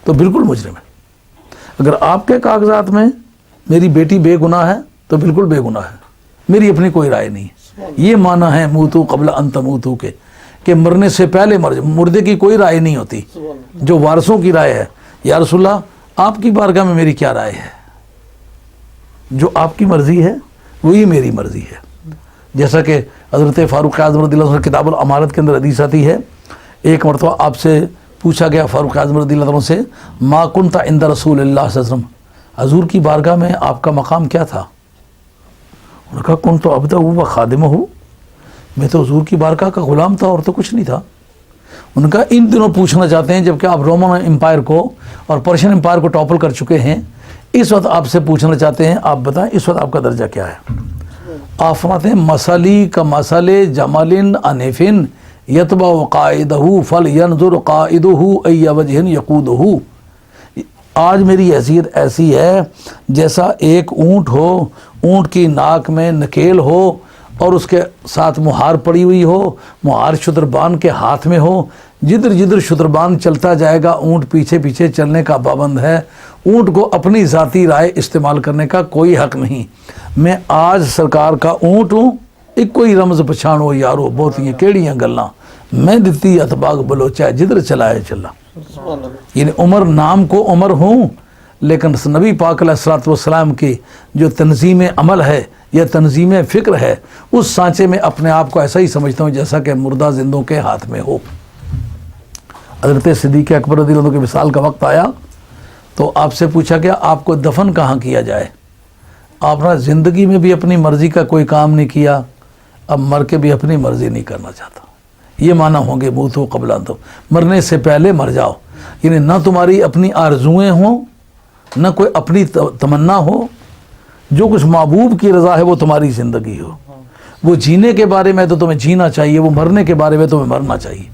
تو بالکل مجرم ہے, اگر آپ کے کاغذات میں میری بیٹی بے گناہ ہے تو بالکل بے گناہ ہے. میری اپنی کوئی رائے نہیں ہے. یہ معنی ہے موتو قبل ان تموتو کے, کہ مرنے سے پہلے مردے کی کوئی رائے نہیں ہوتی, جو وارثوں کی رائے ہے. یا رسول اللہ آپ کی بارگاہ میں میری کیا رائے ہے؟ جو آپ کی مرضی ہے وہی میری مرضی ہے, جیسا کہ حضرت فاروق اعظم رضی اللہ عنہ کتاب الامارت کے اندر حدیث آتی ہے، ایک مرتبہ آپ سے پوچھا گیا فاروق اعظم رضی اللہ عنہ سے، ما کنت عند رسول اللہ صلی اللہ علیہ وسلم، حضور کی بارگاہ میں آپ کا مقام کیا تھا؟ انہوں نے کہا کنت عبدہ و خادمہ، میں تو حضور کی بارگاہ کا غلام تھا اور تو کچھ نہیں تھا۔ انہوں نے کہا ان دنوں پوچھنا چاہتے ہیں جب کہ آپ رومن امپائر کو اور پرشین امپائر کو ٹاپل کر چکے ہیں، اس وقت آپ سے پوچھنا چاہتے ہیں، آپ بتائیں اس وقت آپ کا درجہ کیا ہے؟ آپ فرماتے ہیں مسلی کا مسل جمل انفن یتبع قائدہ فلینظر قائدہ ای وجہ یقودہ، آج میری حیثیت ایسی ہے جیسا ایک اونٹ ہو، اونٹ کی ناک میں نکیل ہو اور اس کے ساتھ مہار پڑی ہوئی ہو، مہار شتربان کے ہاتھ میں ہو، جدھر جدھر شتربان چلتا جائے گا اونٹ پیچھے پیچھے چلنے کا پابند ہے، اونٹ کو اپنی ذاتی رائے استعمال کرنے کا کوئی حق نہیں۔ میں آج سرکار کا اونٹ ہوں، ایک کوئی رمز پچھاڑو یارو بہتیاں کیڑیاں گلاں، میں دتی اتباغ بلوچا جدھر چلائے چلا۔ یعنی عمر نام کو عمر ہوں، لیکن نبی پاک علیہ الصلوۃ والسلام کی جو تنظیم عمل ہے یا تنظیم فکر ہے، اس سانچے میں اپنے آپ کو ایسا ہی سمجھتا ہوں جیسا کہ مردہ زندوں کے ہاتھ میں ہو۔ حضرت صدیق اکبر رضی اللہ عنہ کی وصال کا وقت آیا تو آپ سے پوچھا گیا آپ کو دفن کہاں کیا جائے؟ آپ نے زندگی میں بھی اپنی مرضی کا کوئی کام نہیں کیا، اب مر کے بھی اپنی مرضی نہیں کرنا چاہتا۔ یہ معنی ہوں گے موتو قبل ان تموتوا، مرنے سے پہلے مر جاؤ، یعنی نہ تمہاری اپنی آرزوئیں ہوں، نہ کوئی اپنی تمنا ہو، جو کچھ محبوب کی رضا ہے وہ تمہاری زندگی ہو۔ وہ جینے کے بارے میں تو تمہیں جینا چاہیے، وہ مرنے کے بارے میں تمہیں مرنا چاہیے،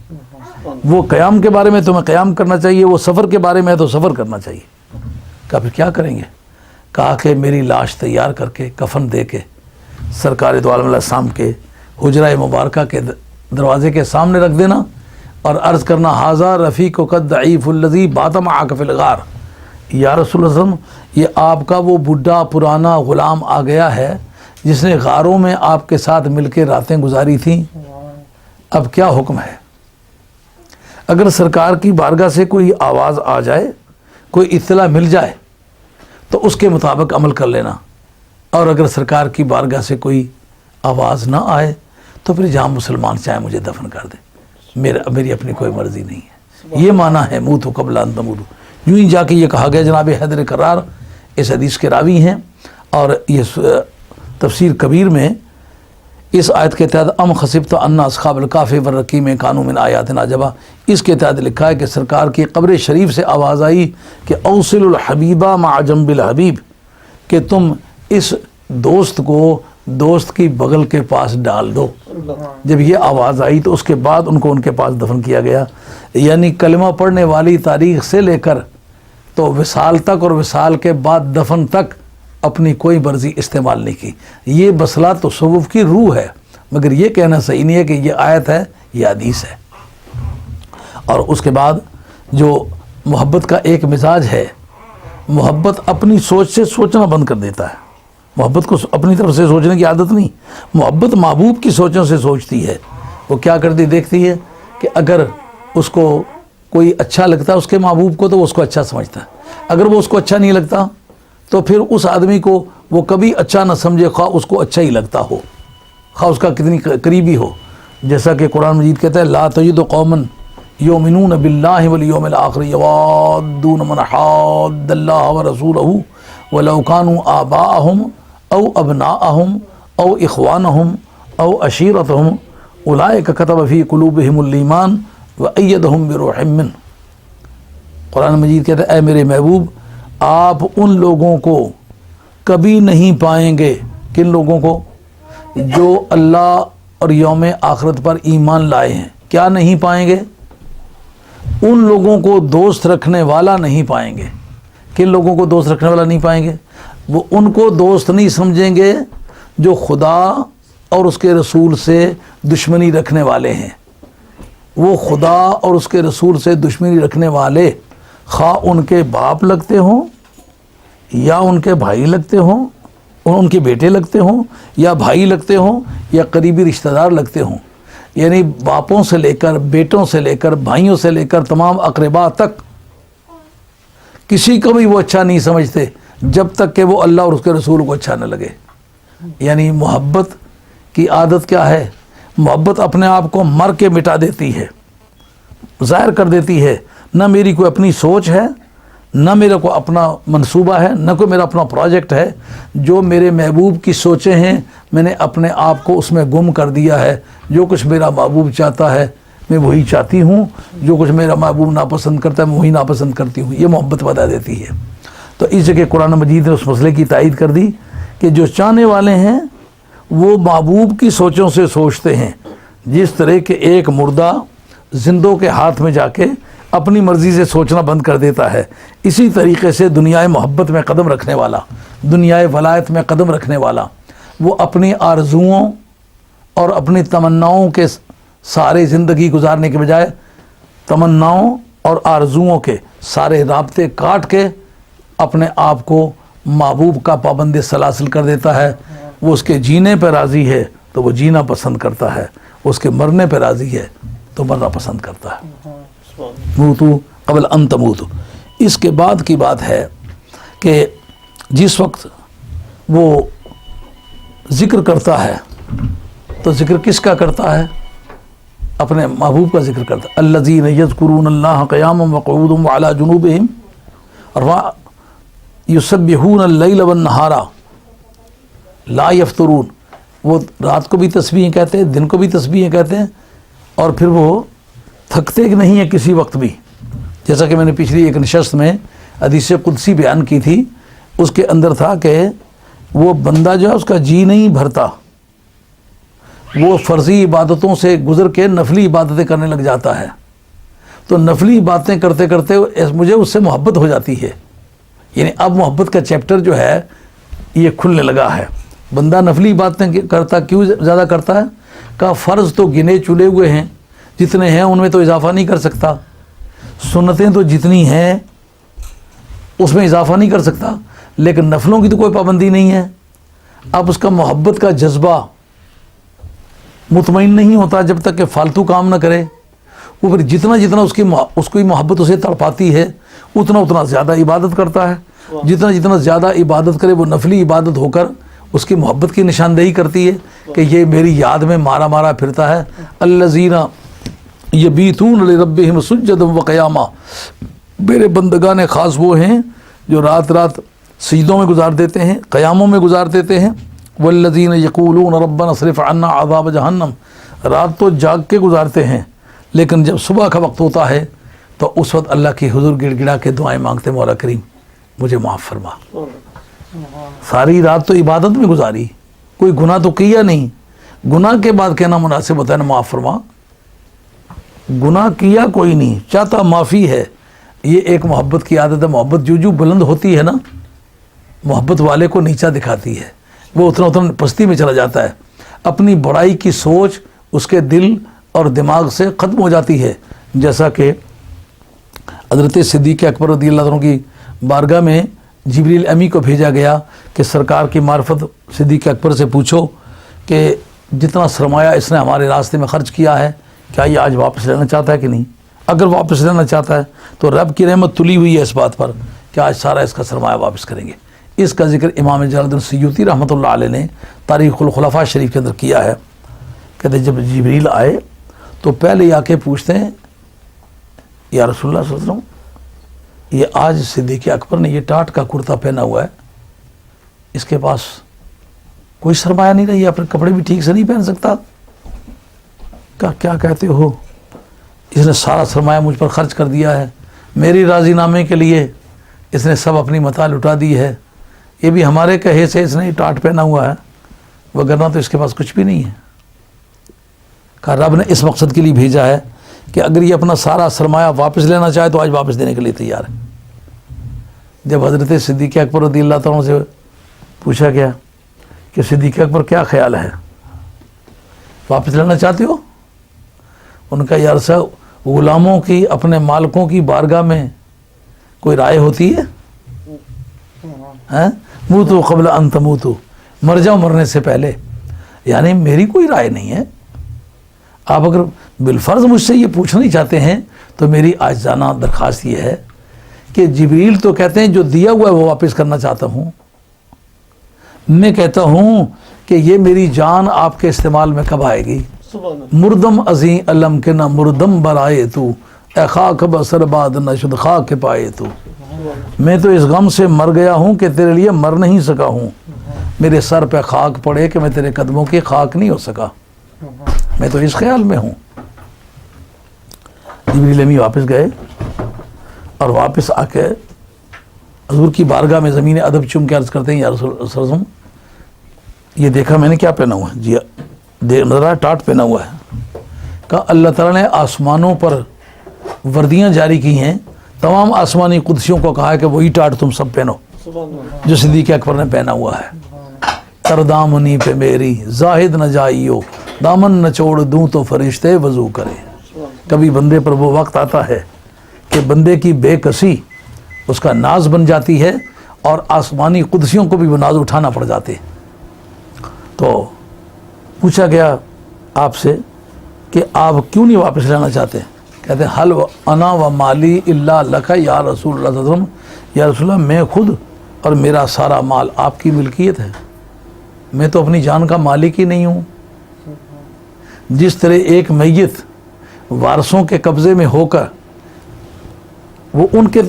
وہ قیام کے بارے میں تمہیں قیام کرنا چاہیے، وہ سفر کے بارے میں تو سفر کرنا چاہیے۔ کہا پھر کیا کریں گے؟ کہا کہ میری لاش تیار کر کے کفن دے کے سرکار دو عالم علیہ السلام کے حجرہ مبارکہ کے دروازے کے سامنے رکھ دینا اور عرض کرنا ھذا رفیق قد ضعیف الذی بات معک فی الغار، یا رسول اللہ صلی اللہ علیہ وسلم، یہ آپ کا وہ بڈھا پرانا غلام آ گیا ہے جس نے غاروں میں آپ کے ساتھ مل کے راتیں گزاری تھیں، اب کیا حکم ہے؟ اگر سرکار کی بارگاہ سے کوئی آواز آ جائے، کوئی اطلاع مل جائے تو اس کے مطابق عمل کر لینا، اور اگر سرکار کی بارگاہ سے کوئی آواز نہ آئے تو پھر جہاں مسلمان چاہے مجھے دفن کر دے، میری اپنی کوئی مرضی نہیں ہے۔ یہ معنی ہے موتوا قبل ان تموتوا۔ یوں ہی جا کے یہ کہا گیا، جناب حیدر کرار اس حدیث کے راوی ہیں، اور یہ تفسیر کبیر میں اس آیت کے تحت ام خسبت ان اصحاب الکہف والرقیم کانوا من آیاتنا عجبا، اس کے تحت لکھا ہے کہ سرکار کی قبر شریف سے آواز آئی کہ اوصل الحبیبہ مع جنب الحبیب، کہ تم اس دوست کو دوست کی بغل کے پاس ڈال دو۔ جب یہ آواز آئی تو اس کے بعد ان کو ان کے پاس دفن کیا گیا۔ یعنی کلمہ پڑھنے والی تاریخ سے لے کر تو وصال تک اور وصال کے بعد دفن تک اپنی کوئی مرضی استعمال نہیں کی۔ یہ مسئلہ تصوف کی روح ہے، مگر یہ کہنا صحیح نہیں ہے کہ یہ آیت ہے، یہ حدیث ہے۔ اور اس کے بعد جو محبت کا ایک مزاج ہے، محبت اپنی سوچ سے سوچنا بند کر دیتا ہے۔ محبت کو اپنی طرف سے سوچنے کی عادت نہیں، محبت محبوب کی سوچوں سے سوچتی ہے۔ وہ کیا کرتی دیکھتی ہے کہ اگر اس کو کوئی اچھا لگتا ہے اس کے محبوب کو تو وہ اس کو اچھا سمجھتا ہے، اگر وہ اس کو اچھا نہیں لگتا تو پھر اس آدمی کو وہ کبھی اچھا نہ سمجھے، خواہ اس کو اچھا ہی لگتا ہو، خواہ اس کا کتنی قریبی ہو۔ جیسا کہ قرآن مجید کہتا ہے لا تجد قوما یؤمنون باللہ والیوم الآخر یوادون من حاد اللہ ورسولہ ولو كانوا آباءهم او ابناءهم او اخوانهم او عشیرتهم اولئک کتب فی قلوبہم الایمان وایدہم بروح منہ۔ قرآن مجید کہتا ہے اے میرے محبوب، آپ ان لوگوں کو کبھی نہیں پائیں گے، کن لوگوں کو؟ جو اللہ اور یوم آخرت پر ایمان لائے ہیں۔ کیا نہیں پائیں گے؟ ان لوگوں کو دوست رکھنے والا نہیں پائیں گے۔ کن لوگوں کو دوست رکھنے والا نہیں پائیں گے؟ وہ ان کو دوست نہیں سمجھیں گے جو خدا اور اس کے رسول سے دشمنی رکھنے والے ہیں۔ وہ خدا اور اس کے رسول سے دشمنی رکھنے والے، خواہ ان کے باپ لگتے ہوں یا ان کے بھائی لگتے ہوں، ان کے بیٹے لگتے ہوں یا بھائی لگتے ہوں یا قریبی رشتہ دار لگتے ہوں، یعنی باپوں سے لے کر بیٹوں سے لے کر بھائیوں سے لے کر تمام اقربا تک کسی کو بھی وہ اچھا نہیں سمجھتے جب تک کہ وہ اللہ اور اس کے رسول کو اچھا نہ لگے۔ یعنی محبت کی عادت کیا ہے؟ محبت اپنے آپ کو مر کے مٹا دیتی ہے، ظاہر کر دیتی ہے، نہ میری کوئی اپنی سوچ ہے، نہ میرا کوئی اپنا منصوبہ ہے، نہ کوئی میرا اپنا پروجیکٹ ہے۔ جو میرے محبوب کی سوچیں ہیں میں نے اپنے آپ کو اس میں گم کر دیا ہے۔ جو کچھ میرا محبوب چاہتا ہے میں وہی چاہتی ہوں، جو کچھ میرا محبوب ناپسند کرتا ہے میں وہی ناپسند کرتی ہوں۔ یہ محبت بتا دیتی ہے۔ تو اس جگہ قرآن مجید نے اس مسئلے کی تائید کر دی کہ جو چاہنے والے ہیں وہ محبوب کی سوچوں سے سوچتے ہیں، جس طرح کہ ایک مردہ زندوں کے ہاتھ میں جا کے اپنی مرضی سے سوچنا بند کر دیتا ہے، اسی طریقے سے دنیا محبت میں قدم رکھنے والا، دنیا ولایت میں قدم رکھنے والا، وہ اپنی آرزوؤں اور اپنی تمناؤں کے سارے زندگی گزارنے کے بجائے تمناؤں اور آرزوؤں کے سارے رابطے کاٹ کے اپنے آپ کو محبوب کا پابند سلاسل کر دیتا ہے۔ وہ اس کے جینے پہ راضی ہے تو وہ جینا پسند کرتا ہے، اس کے مرنے پہ راضی ہے تو مرنا پسند کرتا ہے۔ موتو قبل ان تموتو۔ اس کے بعد کی بات ہے کہ جس وقت وہ ذکر کرتا ہے تو ذکر کس کا کرتا ہے؟ اپنے محبوب کا ذکر کرتا ہے۔ الذین یذکرون اللہ قیاما وقعودا وعلی جنوبہم یسبحون اللیل والنہار لا یفترون۔ وہ رات کو بھی تسبیحیں کہتے ہیں، دن کو بھی تسبیحیں کہتے ہیں، اور پھر وہ تھکتے نہیں ہیں کسی وقت بھی۔ جیسا کہ میں نے پچھلی ایک نشست میں حدیث قدسی بیان کی تھی، اس کے اندر تھا کہ وہ بندہ جو ہے اس کا جی نہیں بھرتا، وہ فرضی عبادتوں سے گزر کے نفلی عبادتیں کرنے لگ جاتا ہے، تو نفلی باتیں کرتے کرتے مجھے اس سے محبت ہو جاتی ہے۔ یعنی اب محبت کا چیپٹر جو ہے یہ کھلنے لگا ہے۔ بندہ نفلی باتیں کرتا کیوں زیادہ کرتا ہے؟ کہ فرض تو گنے چنے ہوئے ہیں، جتنے ہیں ان میں تو اضافہ نہیں کر سکتا، سنتیں تو جتنی ہیں اس میں اضافہ نہیں کر سکتا، لیکن نفلوں کی تو کوئی پابندی نہیں ہے۔ اب اس کا محبت کا جذبہ مطمئن نہیں ہوتا جب تک کہ فالتو کام نہ کرے۔ وہ پھر جتنا جتنا اس کی محبت اسے تڑپاتی ہے اتنا اتنا زیادہ عبادت کرتا ہے، جتنا جتنا زیادہ عبادت کرے وہ نفلی عبادت ہو کر اس کی محبت کی نشاندہی کرتی ہے کہ یہ میری یاد میں مارا مارا پھرتا ہے۔ الذین یبیتون لربہم سجدا وقیاما، میرے بندگان خاص وہ ہیں جو رات رات سجدوں میں گزار دیتے ہیں، قیاموں میں گزار دیتے ہیں۔ والذین یقولون ربنا اصرف عنا عذاب جہنم، رات تو جاگ کے گزارتے ہیں، لیکن جب صبح کا وقت ہوتا ہے تو اس وقت اللہ کی حضور گڑ گڑا کے دعائیں مانگتے، مولا کریم مجھے معاف فرما۔ ساری رات تو عبادت میں گزاری، کوئی گناہ تو کیا نہیں، گناہ کے بعد کہنا مناسب ہوتا ہے نا معاف فرما۔ گناہ کیا کوئی نہیں، چاہتا معافی ہے۔ یہ ایک محبت کی عادت ہے۔ محبت جو بلند ہوتی ہے نا، محبت والے کو نیچا دکھاتی ہے، وہ اتنا اتنا پستی میں چلا جاتا ہے، اپنی بڑائی کی سوچ اس کے دل اور دماغ سے ختم ہو جاتی ہے۔ جیسا کہ حضرت صدیق اکبر رضی اللہ عنہ کی بارگاہ میں جبریل امی کو بھیجا گیا کہ سرکار کی معرفت صدیق اکبر سے پوچھو کہ جتنا سرمایہ اس نے ہمارے راستے میں خرچ کیا ہے کیا یہ آج واپس لینا چاہتا ہے کہ نہیں؟ اگر واپس لینا چاہتا ہے تو رب کی رحمت تلی ہوئی ہے اس بات پر کہ آج سارا اس کا سرمایہ واپس کریں گے۔ اس کا ذکر امام جلال الدین سیوطی رحمۃ اللہ علیہ نے تاریخ الخلفاء شریف کے اندر کیا ہے۔ کہتے جب جبریل آئے تو پہلے ہی آ کے پوچھتے ہیں یا رسول اللہ صلی اللہ علیہ وسلم، یہ آج صدیق اکبر نے یہ ٹاٹ کا کرتا پہنا ہوا ہے، اس کے پاس کوئی سرمایہ نہیں رہی، اپنے کپڑے بھی ٹھیک سے نہیں پہن سکتا۔ کیا کہتے ہو؟ اس نے سارا سرمایہ مجھ پر خرچ کر دیا ہے، میری راضی نامے کے لیے اس نے سب اپنی متاع لٹا دی ہے، یہ بھی ہمارے کہے سے اس نے ٹاٹ پہنا ہوا ہے، وگرنہ تو اس کے پاس کچھ بھی نہیں ہے۔ کہا رب نے اس مقصد کے لیے بھیجا ہے کہ اگر یہ اپنا سارا سرمایہ واپس لینا چاہے تو آج واپس دینے کے لیے تیار ہے۔ جب حضرت صدیق اکبر رضی اللہ تعالیٰ سے پوچھا گیا کہ صدیق اکبر کیا خیال ہے، واپس لینا چاہتے ہو؟ ان کا یا رسول غلاموں کی اپنے مالکوں کی بارگاہ میں کوئی رائے ہوتی ہے؟ موتو قبل ان تموتو، مر جاؤ مرنے سے پہلے، یعنی میری کوئی رائے نہیں ہے۔ آپ اگر بالفرض مجھ سے یہ پوچھنا ہی چاہتے ہیں تو میری عاجزانہ درخواست یہ ہے کہ جبریل تو کہتے ہیں جو دیا ہوا ہے وہ واپس کرنا چاہتا ہوں، میں کہتا ہوں کہ یہ میری جان آپ کے استعمال میں کب آئے گی. مردم ازیں علم کے نہ مردم برائے تو، اے خاک بسر باد نہ شد خاک پائے تو. میں تو اس غم سے مر گیا ہوں کہ تیرے لیے مر نہیں سکا ہوں. میرے سر پہ خاک پڑے کہ میں تیرے قدموں کی خاک نہیں ہو سکا. میں تو اس خیال میں ہوں. جبریل امی واپس گئے اور واپس آ کے حضور کی بارگاہ میں زمین ادب چوم کے عرض کرتے ہیں یا رسول اللہ، یہ دیکھا میں نے کیا پہنا ہوا ہے؟ جی نظر آیا ٹاٹ پہنا ہوا ہے. کہا اللہ تعالیٰ نے آسمانوں پر وردیاں جاری کی ہیں، تمام آسمانی قدسیوں کو کہا ہے کہ وہی ٹاٹ تم سب پہنو جو صدیق اکبر نے پہنا ہوا ہے. تر دامنی پہ میری زاہد نہ جائیو، دامن نہ چھوڑ دوں تو فرشتے وضو کرے. کبھی بندے پر وہ وقت آتا ہے کہ بندے کی بے کسی اس کا ناز بن جاتی ہے اور آسمانی قدسیوں کو بھی وہ ناز اٹھانا پڑ جاتے. تو پوچھا گیا آپ سے کہ آپ کیوں نہیں واپس لینا چاہتے؟ کہتے ہیں حل انا و مالی اللہ لک یا رسول اللہ صلی اللہ علیہ وسلم، یا رسول اللہ میں خود اور میرا سارا مال آپ کی ملکیت ہے، میں تو اپنی جان کا مالک ہی نہیں ہوں. جس طرح ایک میت وارثوں کے قبضے میں ہو کر وہ ان کے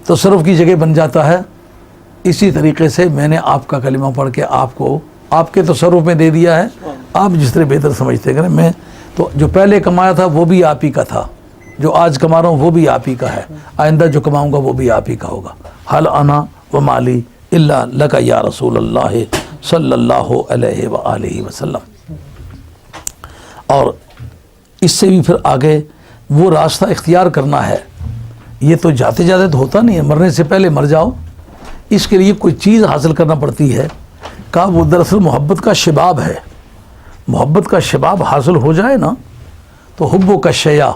تصرف کی جگہ بن جاتا ہے، اسی طریقے سے میں نے آپ کا کلمہ پڑھ کے آپ کو آپ کے تصرف میں دے دیا ہے. آپ جس طرح بہتر سمجھتے کریں. میں تو جو پہلے کمایا تھا وہ بھی آپ ہی کا تھا، جو آج کما رہا ہوں وہ بھی آپ ہی کا ہے، آئندہ جو کماؤں گا وہ بھی آپ ہی کا ہوگا. حل انا و مالی اللہ لک یا رسول اللہ صلی اللہ علیہ وآلہ وسلم. اور اس سے بھی پھر آگے وہ راستہ اختیار کرنا ہے. یہ تو جاتے جاتے تو ہوتا نہیں ہے، مرنے سے پہلے مر جاؤ. اس کے لیے کوئی چیز حاصل کرنا پڑتی ہے. کہا وہ دراصل محبت کا شباب ہے. محبت کا شباب حاصل ہو جائے نا تو حب کا شیا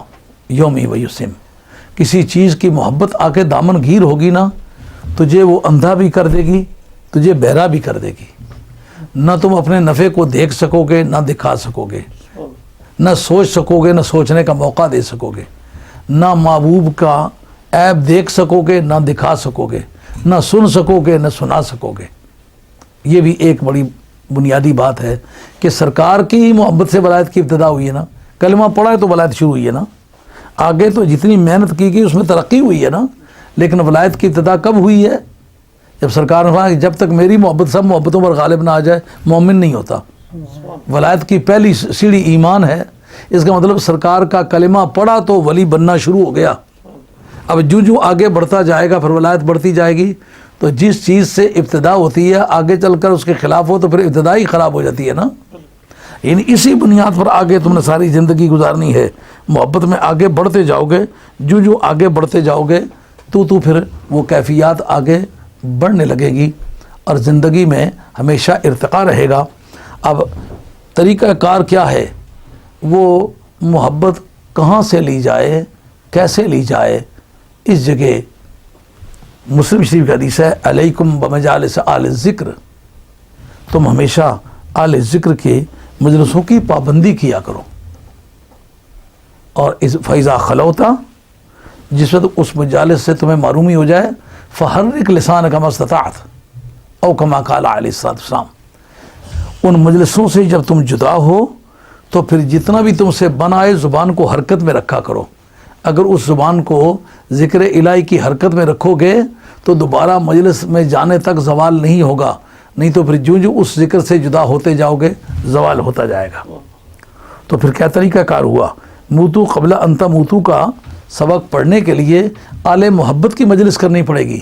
یومی و یسم. کسی چیز کی محبت آ کے دامن گیر ہوگی نا، تجھے وہ اندھا بھی کر دے گی، تجھے بہرا بھی کر دے گی. نہ تم اپنے نفع کو دیکھ سکو گے، نہ دکھا سکو گے، نہ سوچ سکو گے، نہ سوچنے کا موقع دے سکو گے، نہ محبوب کا عیب دیکھ سکو گے، نہ دکھا سکو گے، نہ سن سکو گے، نہ سنا سکو گے. یہ بھی ایک بڑی بنیادی بات ہے کہ سرکار کی ہی محبت سے ولایت کی ابتدا ہوئی ہے نا. کلمہ پڑھا ہے تو ولایت شروع ہوئی ہے نا. آگے تو جتنی محنت کی گئی اس میں ترقی ہوئی ہے نا، لیکن ولایت کی ابتدا کب ہوئی ہے؟ جب سرکار نے کہا کہ جب تک میری محبت سب محبتوں پر غالب نہ آ جائے مومن نہیں ہوتا. ولایت کی پہلی سیڑھی ایمان ہے. اس کا مطلب سرکار کا کلمہ پڑھا تو ولی بننا شروع ہو گیا. اب جو آگے بڑھتا جائے گا پھر ولایت بڑھتی جائے گی. تو جس چیز سے ابتدا ہوتی ہے آگے چل کر اس کے خلاف ہو تو پھر ابتدا ہی خراب ہو جاتی ہے نا. یعنی اسی بنیاد پر آگے تم نے ساری زندگی گزارنی ہے. محبت میں آگے بڑھتے جاؤ گے، جو آگے بڑھتے جاؤ گے تو پھر وہ کیفیات آگے بڑھنے لگے گی اور زندگی میں ہمیشہ ارتقا رہے گا. اب طریقہ کار کیا ہے؟ وہ محبت کہاں سے لی جائے، کیسے لی جائے؟ اس جگہ مسلم شریف کا حدیث ہے علیکم بمجالس آل ذکر، تم ہمیشہ آل ذکر کے مجلسوں کی پابندی کیا کرو. اور اس فیضا خلوتا، جس وقت اس مجالس سے تمہیں معلومی ہو جائے فحرک لسانک ما استطعت او کما قال علیہ الصلوۃ والسلام. ان مجلسوں سے جب تم جدا ہو تو پھر جتنا بھی تم سے بنائے زبان کو حرکت میں رکھا کرو. اگر اس زبان کو ذکر الہی کی حرکت میں رکھو گے تو دوبارہ مجلس میں جانے تک زوال نہیں ہوگا، نہیں تو پھر جو اس ذکر سے جدا ہوتے جاؤ گے زوال ہوتا جائے گا. تو پھر کیا طریقہ کار ہوا؟ موتو قبل انت موتو کا سبق پڑھنے کے لیے اعلی محبت کی مجلس کرنی پڑے گی.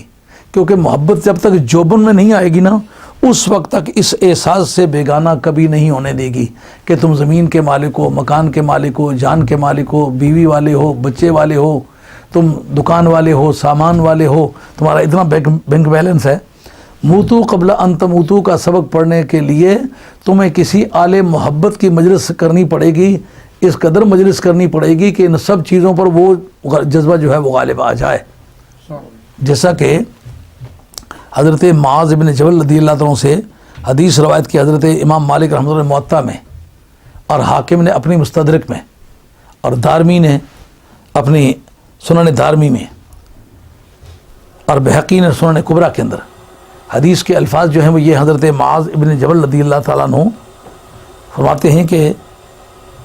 کیونکہ محبت جب تک جوبن میں نہیں آئے گی نا اس وقت تک اس احساس سے بیگانہ کبھی نہیں ہونے دے گی کہ تم زمین کے مالک ہو، مکان کے مالک ہو، جان کے مالک ہو، بیوی والے ہو، بچے والے ہو، تم دکان والے ہو، سامان والے ہو، تمہارا اتنا بینک بیلنس ہے. موتو قبل انت موتو کا سبق پڑھنے کے لیے تمہیں کسی اعلی محبت کی مجلس کرنی پڑے گی. اس قدر مجلس کرنی پڑے گی کہ ان سب چیزوں پر وہ جذبہ جو ہے وہ غالب آ جائے. جیسا کہ حضرت معاذ بن جبل رضی اللہ عنہ سے حدیث روایت کی حضرت امام مالک رحمۃ اللہ موطا میں، اور حاکم نے اپنی مستدرک میں، اور دارمی نے اپنی سنن دارمی میں، اور بحقی نے سنن کبریٰ کے اندر حدیث کے الفاظ جو ہیں وہ یہ حضرت معاذ ابن جبل رضی اللہ تعالیٰ عنہ فرماتے ہیں کہ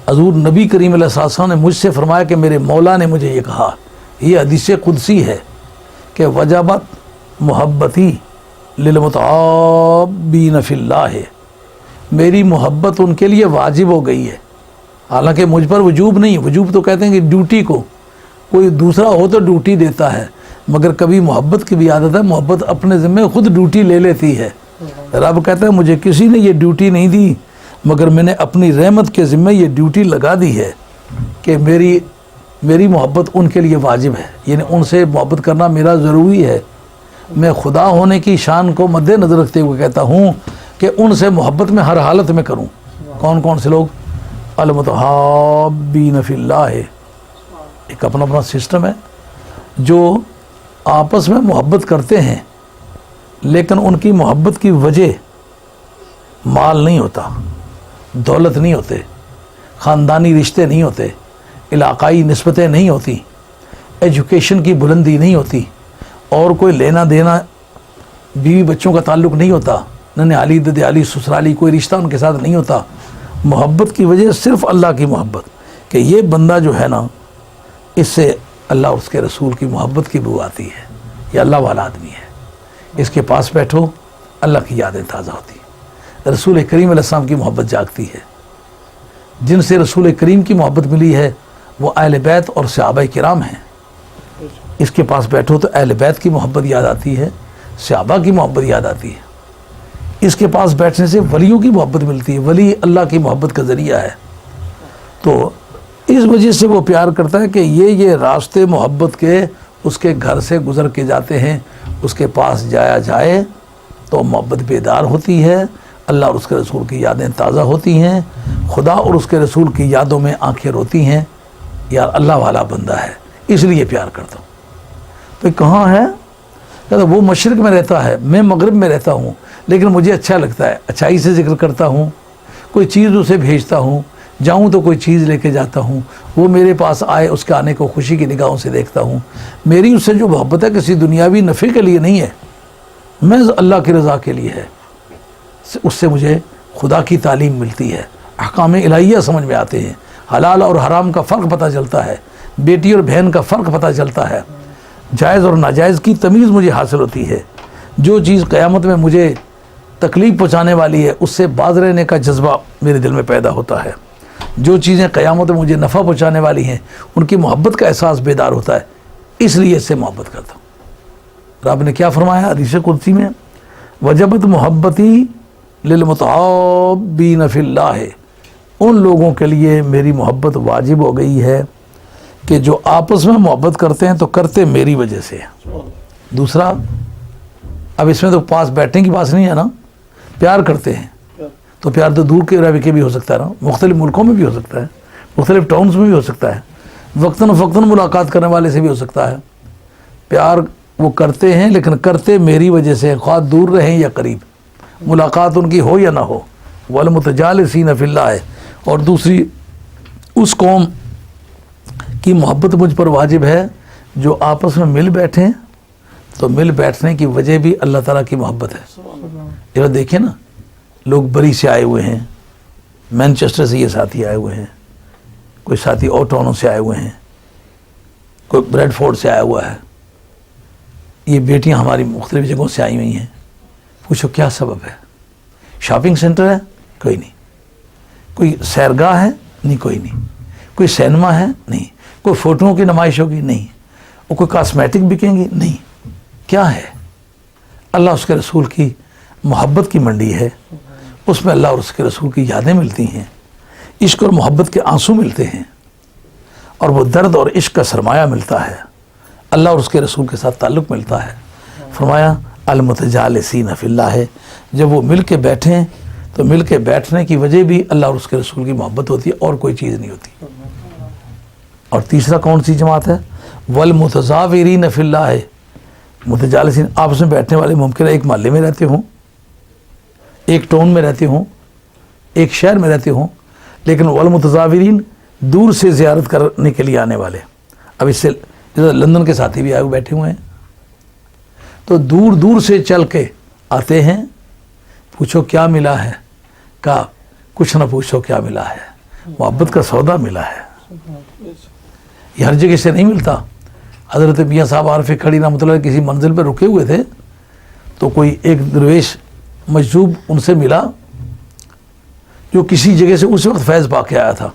حضور نبی کریم علیہ السلام نے مجھ سے فرمایا کہ میرے مولا نے مجھے یہ کہا، یہ حدیث قدسی ہے کہ وجبت محبتی للمتعابین فی اللہ، میری محبت ان کے لیے واجب ہو گئی ہے، حالانکہ مجھ پر وجوب نہیں، وجوب تو کہتے ہیں کہ ڈیوٹی کو کوئی دوسرا ہو تو ڈیوٹی دیتا ہے، مگر کبھی محبت کی بھی عادت ہے، محبت اپنے ذمے خود ڈیوٹی لے لیتی ہے۔ رب کہتا ہے مجھے کسی نے یہ ڈیوٹی نہیں دی، مگر میں نے اپنی رحمت کے ذمے یہ ڈیوٹی لگا دی ہے کہ میری محبت ان کے لیے واجب ہے، یعنی ان سے محبت کرنا میرا ضروری ہے۔ میں خدا ہونے کی شان کو مد نظر رکھتے ہوئے کہتا ہوں کہ ان سے محبت میں ہر حالت میں کروں۔ کون کون سے لوگ؟ المتحابین فی اللہ، ایک اپنا اپنا سسٹم ہے، جو آپس میں محبت کرتے ہیں لیکن ان کی محبت کی وجہ مال نہیں ہوتا، دولت نہیں ہوتے، خاندانی رشتے نہیں ہوتے، علاقائی نسبتیں نہیں ہوتی، ایجوکیشن کی بلندی نہیں ہوتی، اور کوئی لینا دینا بیوی بچوں کا تعلق نہیں ہوتا، ننیالی ددیالی سسرالی کوئی رشتہ ان کے ساتھ نہیں ہوتا۔ محبت کی وجہ صرف اللہ کی محبت، کہ یہ بندہ جو ہے نا اس سے اللہ اور اس کے رسول کی محبت کی بو آتی ہے، یہ اللہ والا آدمی ہے، اس کے پاس بیٹھو اللہ کی یادیں تازہ ہوتی ہیں، رسول کریم علیہ السلام کی محبت جاگتی ہے۔ جن سے رسول کریم کی محبت ملی ہے وہ اہل بیت اور صحابہ کرام ہیں۔ اس کے پاس بیٹھو تو اہل بیت کی محبت یاد آتی ہے، صحابہ کی محبت یاد آتی ہے۔ اس کے پاس بیٹھنے سے ولیوں کی محبت ملتی ہے، ولی اللہ کی محبت کا ذریعہ ہے۔ تو اس وجہ سے وہ پیار کرتا ہے کہ یہ راستے محبت کے اس کے گھر سے گزر کے جاتے ہیں، اس کے پاس جایا جائے تو محبت بیدار ہوتی ہے، اللہ اور اس کے رسول کی یادیں تازہ ہوتی ہیں، خدا اور اس کے رسول کی یادوں میں آنکھیں روتی ہیں، یار اللہ والا بندہ ہے، اس لیے پیار کرتا ہوں۔ تو کہاں ہے؟ کہتا وہ مشرق میں رہتا ہے، میں مغرب میں رہتا ہوں، لیکن مجھے اچھا لگتا ہے، اچھائی سے ذکر کرتا ہوں، کوئی چیز اسے بھیجتا ہوں، جاؤں تو کوئی چیز لے کے جاتا ہوں، وہ میرے پاس آئے اس کے آنے کو خوشی کی نگاہوں سے دیکھتا ہوں۔ میری اس سے جو محبت ہے کسی دنیاوی نفع کے لیے نہیں ہے، میں اللہ کی رضا کے لیے ہے، اس سے مجھے خدا کی تعلیم ملتی ہے، احکام الہیہ سمجھ میں آتے ہیں، حلال اور حرام کا فرق پتہ چلتا ہے، بیٹی اور بہن کا فرق پتہ چلتا ہے، جائز اور ناجائز کی تمیز مجھے حاصل ہوتی ہے۔ جو چیز قیامت میں مجھے تکلیف پہنچانے والی ہے اس سے باز رہنے کا جذبہ میرے دل میں پیدا ہوتا ہے، جو چیزیں قیامت میں مجھے نفع پہنچانے والی ہیں ان کی محبت کا احساس بیدار ہوتا ہے، اس لیے اس سے محبت کرتا ہوں۔ رب نے کیا فرمایا حدیث قدسی میں؟ وجبت محبتی للمتحابین فی اللہ، ان لوگوں کے لیے میری محبت واجب ہو گئی ہے کہ جو آپس میں محبت کرتے ہیں تو کرتے میری وجہ سے۔ دوسرا، اب اس میں تو پاس بیٹھنے کی بات نہیں ہے نا، پیار کرتے ہیں تو پیار تو دور کے رہ کے بھی ہو سکتا ہے نا، مختلف ملکوں میں بھی ہو سکتا ہے، مختلف ٹاؤنز میں بھی ہو سکتا ہے، وقتاً فوقتاً ملاقات کرنے والے سے بھی ہو سکتا ہے۔ پیار وہ کرتے ہیں لیکن کرتے میری وجہ سے، خواہ دور رہیں یا قریب، ملاقات ان کی ہو یا نہ ہو۔ والمتجالسین فی اللہ ہے، اور دوسری اس قوم کی محبت مجھ پر واجب ہے جو آپس میں مل بیٹھیں، تو مل بیٹھنے کی وجہ بھی اللہ تعالیٰ کی محبت ہے۔ یہ دیکھیں نا، لوگ بری سے آئے ہوئے ہیں، مینچسٹر سے یہ ساتھی آئے ہوئے ہیں، کوئی ساتھی اور ٹاؤنوں سے آئے ہوئے ہیں، کوئی بریڈ فورڈ سے آیا ہوا ہے، یہ بیٹیاں ہماری مختلف جگہوں سے آئی ہوئی ہیں۔ پوچھو کیا سبب ہے؟ شاپنگ سینٹر ہے؟ کوئی نہیں۔ کوئی سیرگاہ ہے؟ نہیں، کوئی نہیں۔ کوئی سینما ہے؟ نہیں۔ کوئی فوٹوؤں کی نمائش ہوگی؟ نہیں۔ اور کوئی کاسمیٹک بکیں گی؟ نہیں۔ کیا ہے؟ اللہ اس کے رسول کی محبت کی منڈی ہے، اس میں اللہ اور اس کے رسول کی یادیں ملتی ہیں، عشق اور محبت کے آنسو ملتے ہیں، اور وہ درد اور عشق کا سرمایہ ملتا ہے، اللہ اور اس کے رسول کے ساتھ تعلق ملتا ہے۔ فرمایا المتجالسین فی اللہ ہے، جب وہ مل کے بیٹھیں تو مل کے بیٹھنے کی وجہ بھی اللہ اور اس کے رسول کی محبت ہوتی ہے، اور کوئی چیز نہیں ہوتی۔ اور تیسرا کون سی جماعت ہے؟ والمتزاورین فی اللہ ہے، متجالسین آپس میں بیٹھنے والے ممکن ہے ایک محلے میں رہتے ہوں، ایک ٹاؤن میں رہتے ہوں، ایک شہر میں رہتے ہوں، لیکن والمتزاورین دور سے زیارت کرنے کے لیے آنے والے۔ اب اس سے لندن کے ساتھی بھی آئے ہوئے بیٹھے ہوئے ہیں، تو دور دور سے چل کے آتے ہیں۔ پوچھو کیا ملا ہے؟ کہا کچھ نہ پوچھو کیا ملا ہے، محبت کا سودا ملا ہے، یہ ہر جگہ سے نہیں ملتا۔ حضرت میاں صاحب عارف کھڑی رحمۃ اللہ کسی منزل پہ رکے ہوئے تھے، تو کوئی ایک درویش مجذوب ان سے ملا جو کسی جگہ سے اس وقت فیض پا کے آیا تھا۔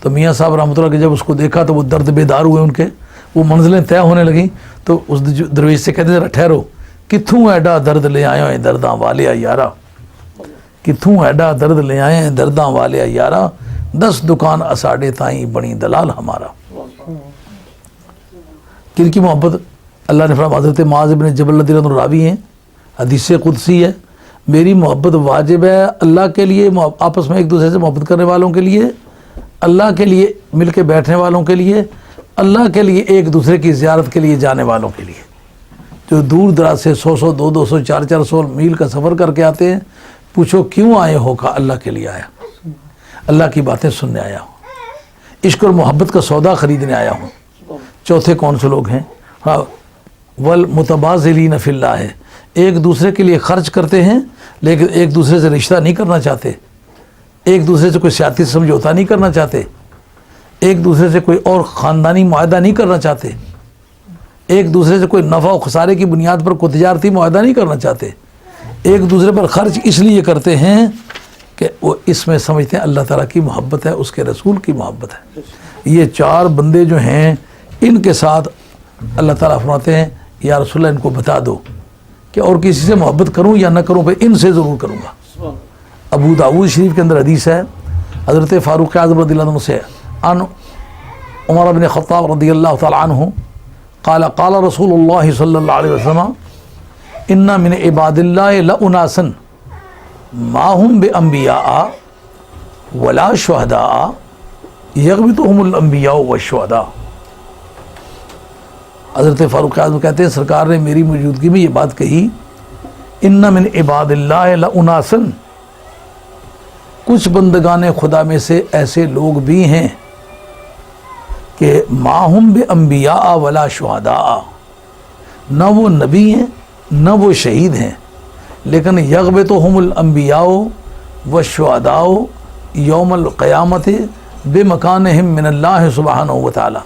تو میاں صاحب رحمۃ اللہ کے جب اس کو دیکھا تو وہ درد بیدار ہوئے، ان کے وہ منزلیں طے ہونے لگیں۔ تو اس درویش سے کہتے ہیں ٹھہرو، کتھوں ایڈا درد لے آئے ہیں درداں والیا یارا، کتھوں ایڈا درد لے آئے ہیں درداں والیا یارا، 10 دکان اساڑے تائیں بنی دلال ہمارا۔ کن کی محبت؟ اللہ نے فرمایا، حضرت معاذ بن جبل رضی اللہ عنہ راوی ہیں، حدیث قدسی ہے، میری محبت واجب ہے اللہ کے لیے، آپس میں ایک دوسرے سے محبت کرنے والوں کے لیے، اللہ کے لیے مل کے بیٹھنے والوں کے لیے، اللہ کے لیے ایک دوسرے کی زیارت کے لیے جانے والوں کے لیے۔ جو دور دراز سے 100 200 400 میل کا سفر کر کے آتے ہیں، پوچھو کیوں آئے ہو؟ کہا اللہ کے لیے آیا، اللہ کی باتیں سننے آیا ہوں، عشق اور محبت کا سودا خریدنے آیا ہوں۔ چوتھے کون سے لوگ ہیں؟ ہاں، والمتبازلین فی اللہ ہے، ایک دوسرے کے لیے خرچ کرتے ہیں لیکن ایک دوسرے سے رشتہ نہیں کرنا چاہتے، ایک دوسرے سے کوئی سیاسی سمجھوتا نہیں کرنا چاہتے، ایک دوسرے سے کوئی اور خاندانی معاہدہ نہیں کرنا چاہتے، ایک دوسرے سے کوئی نفع و خسارے کی بنیاد پر کوئی تجارتی معاہدہ نہیں کرنا چاہتے، ایک دوسرے پر خرچ اس لیے کرتے ہیں کہ وہ اس میں سمجھتے ہیں اللہ تعالیٰ کی محبت ہے، اس کے رسول کی محبت ہے۔ یہ 4 بندے جو ہیں ان کے ساتھ اللہ تعالیٰ فرماتے ہیں یا رسول اللہ ان کو بتا دو کہ اور کسی سے محبت کروں یا نہ کروں، پھر ان سے ضرور کروں گا۔ ابو داؤد شریف کے اندر حدیث ہے، حضرت فاروق اعظم رضی اللہ عنہ سے عن عمر بن خطاب رضی اللہ تعالی عنہ قال قال رسول اللہ صلی اللہ علیہ وسلم ان من عباد اللہ لاناسا ما هم بانبیاء ولا شہداء یغبطهم الانبیاء والشہداء۔ حضرت فاروق اعظم کہتے ہیں سرکار نے میری موجودگی میں یہ بات کہی، ان من عباد اللہ لاناسا، کچھ بندگان خدا میں سے ایسے لوگ بھی ہیں کہ ما ہم بانبیاء ولا شہداء، نہ وہ نبی ہیں نہ وہ شہید ہیں، لیکن یغبطہم الانبیاء والشہداء یوم القیامت بمکانہم من اللہ سبحانہ وتعالی،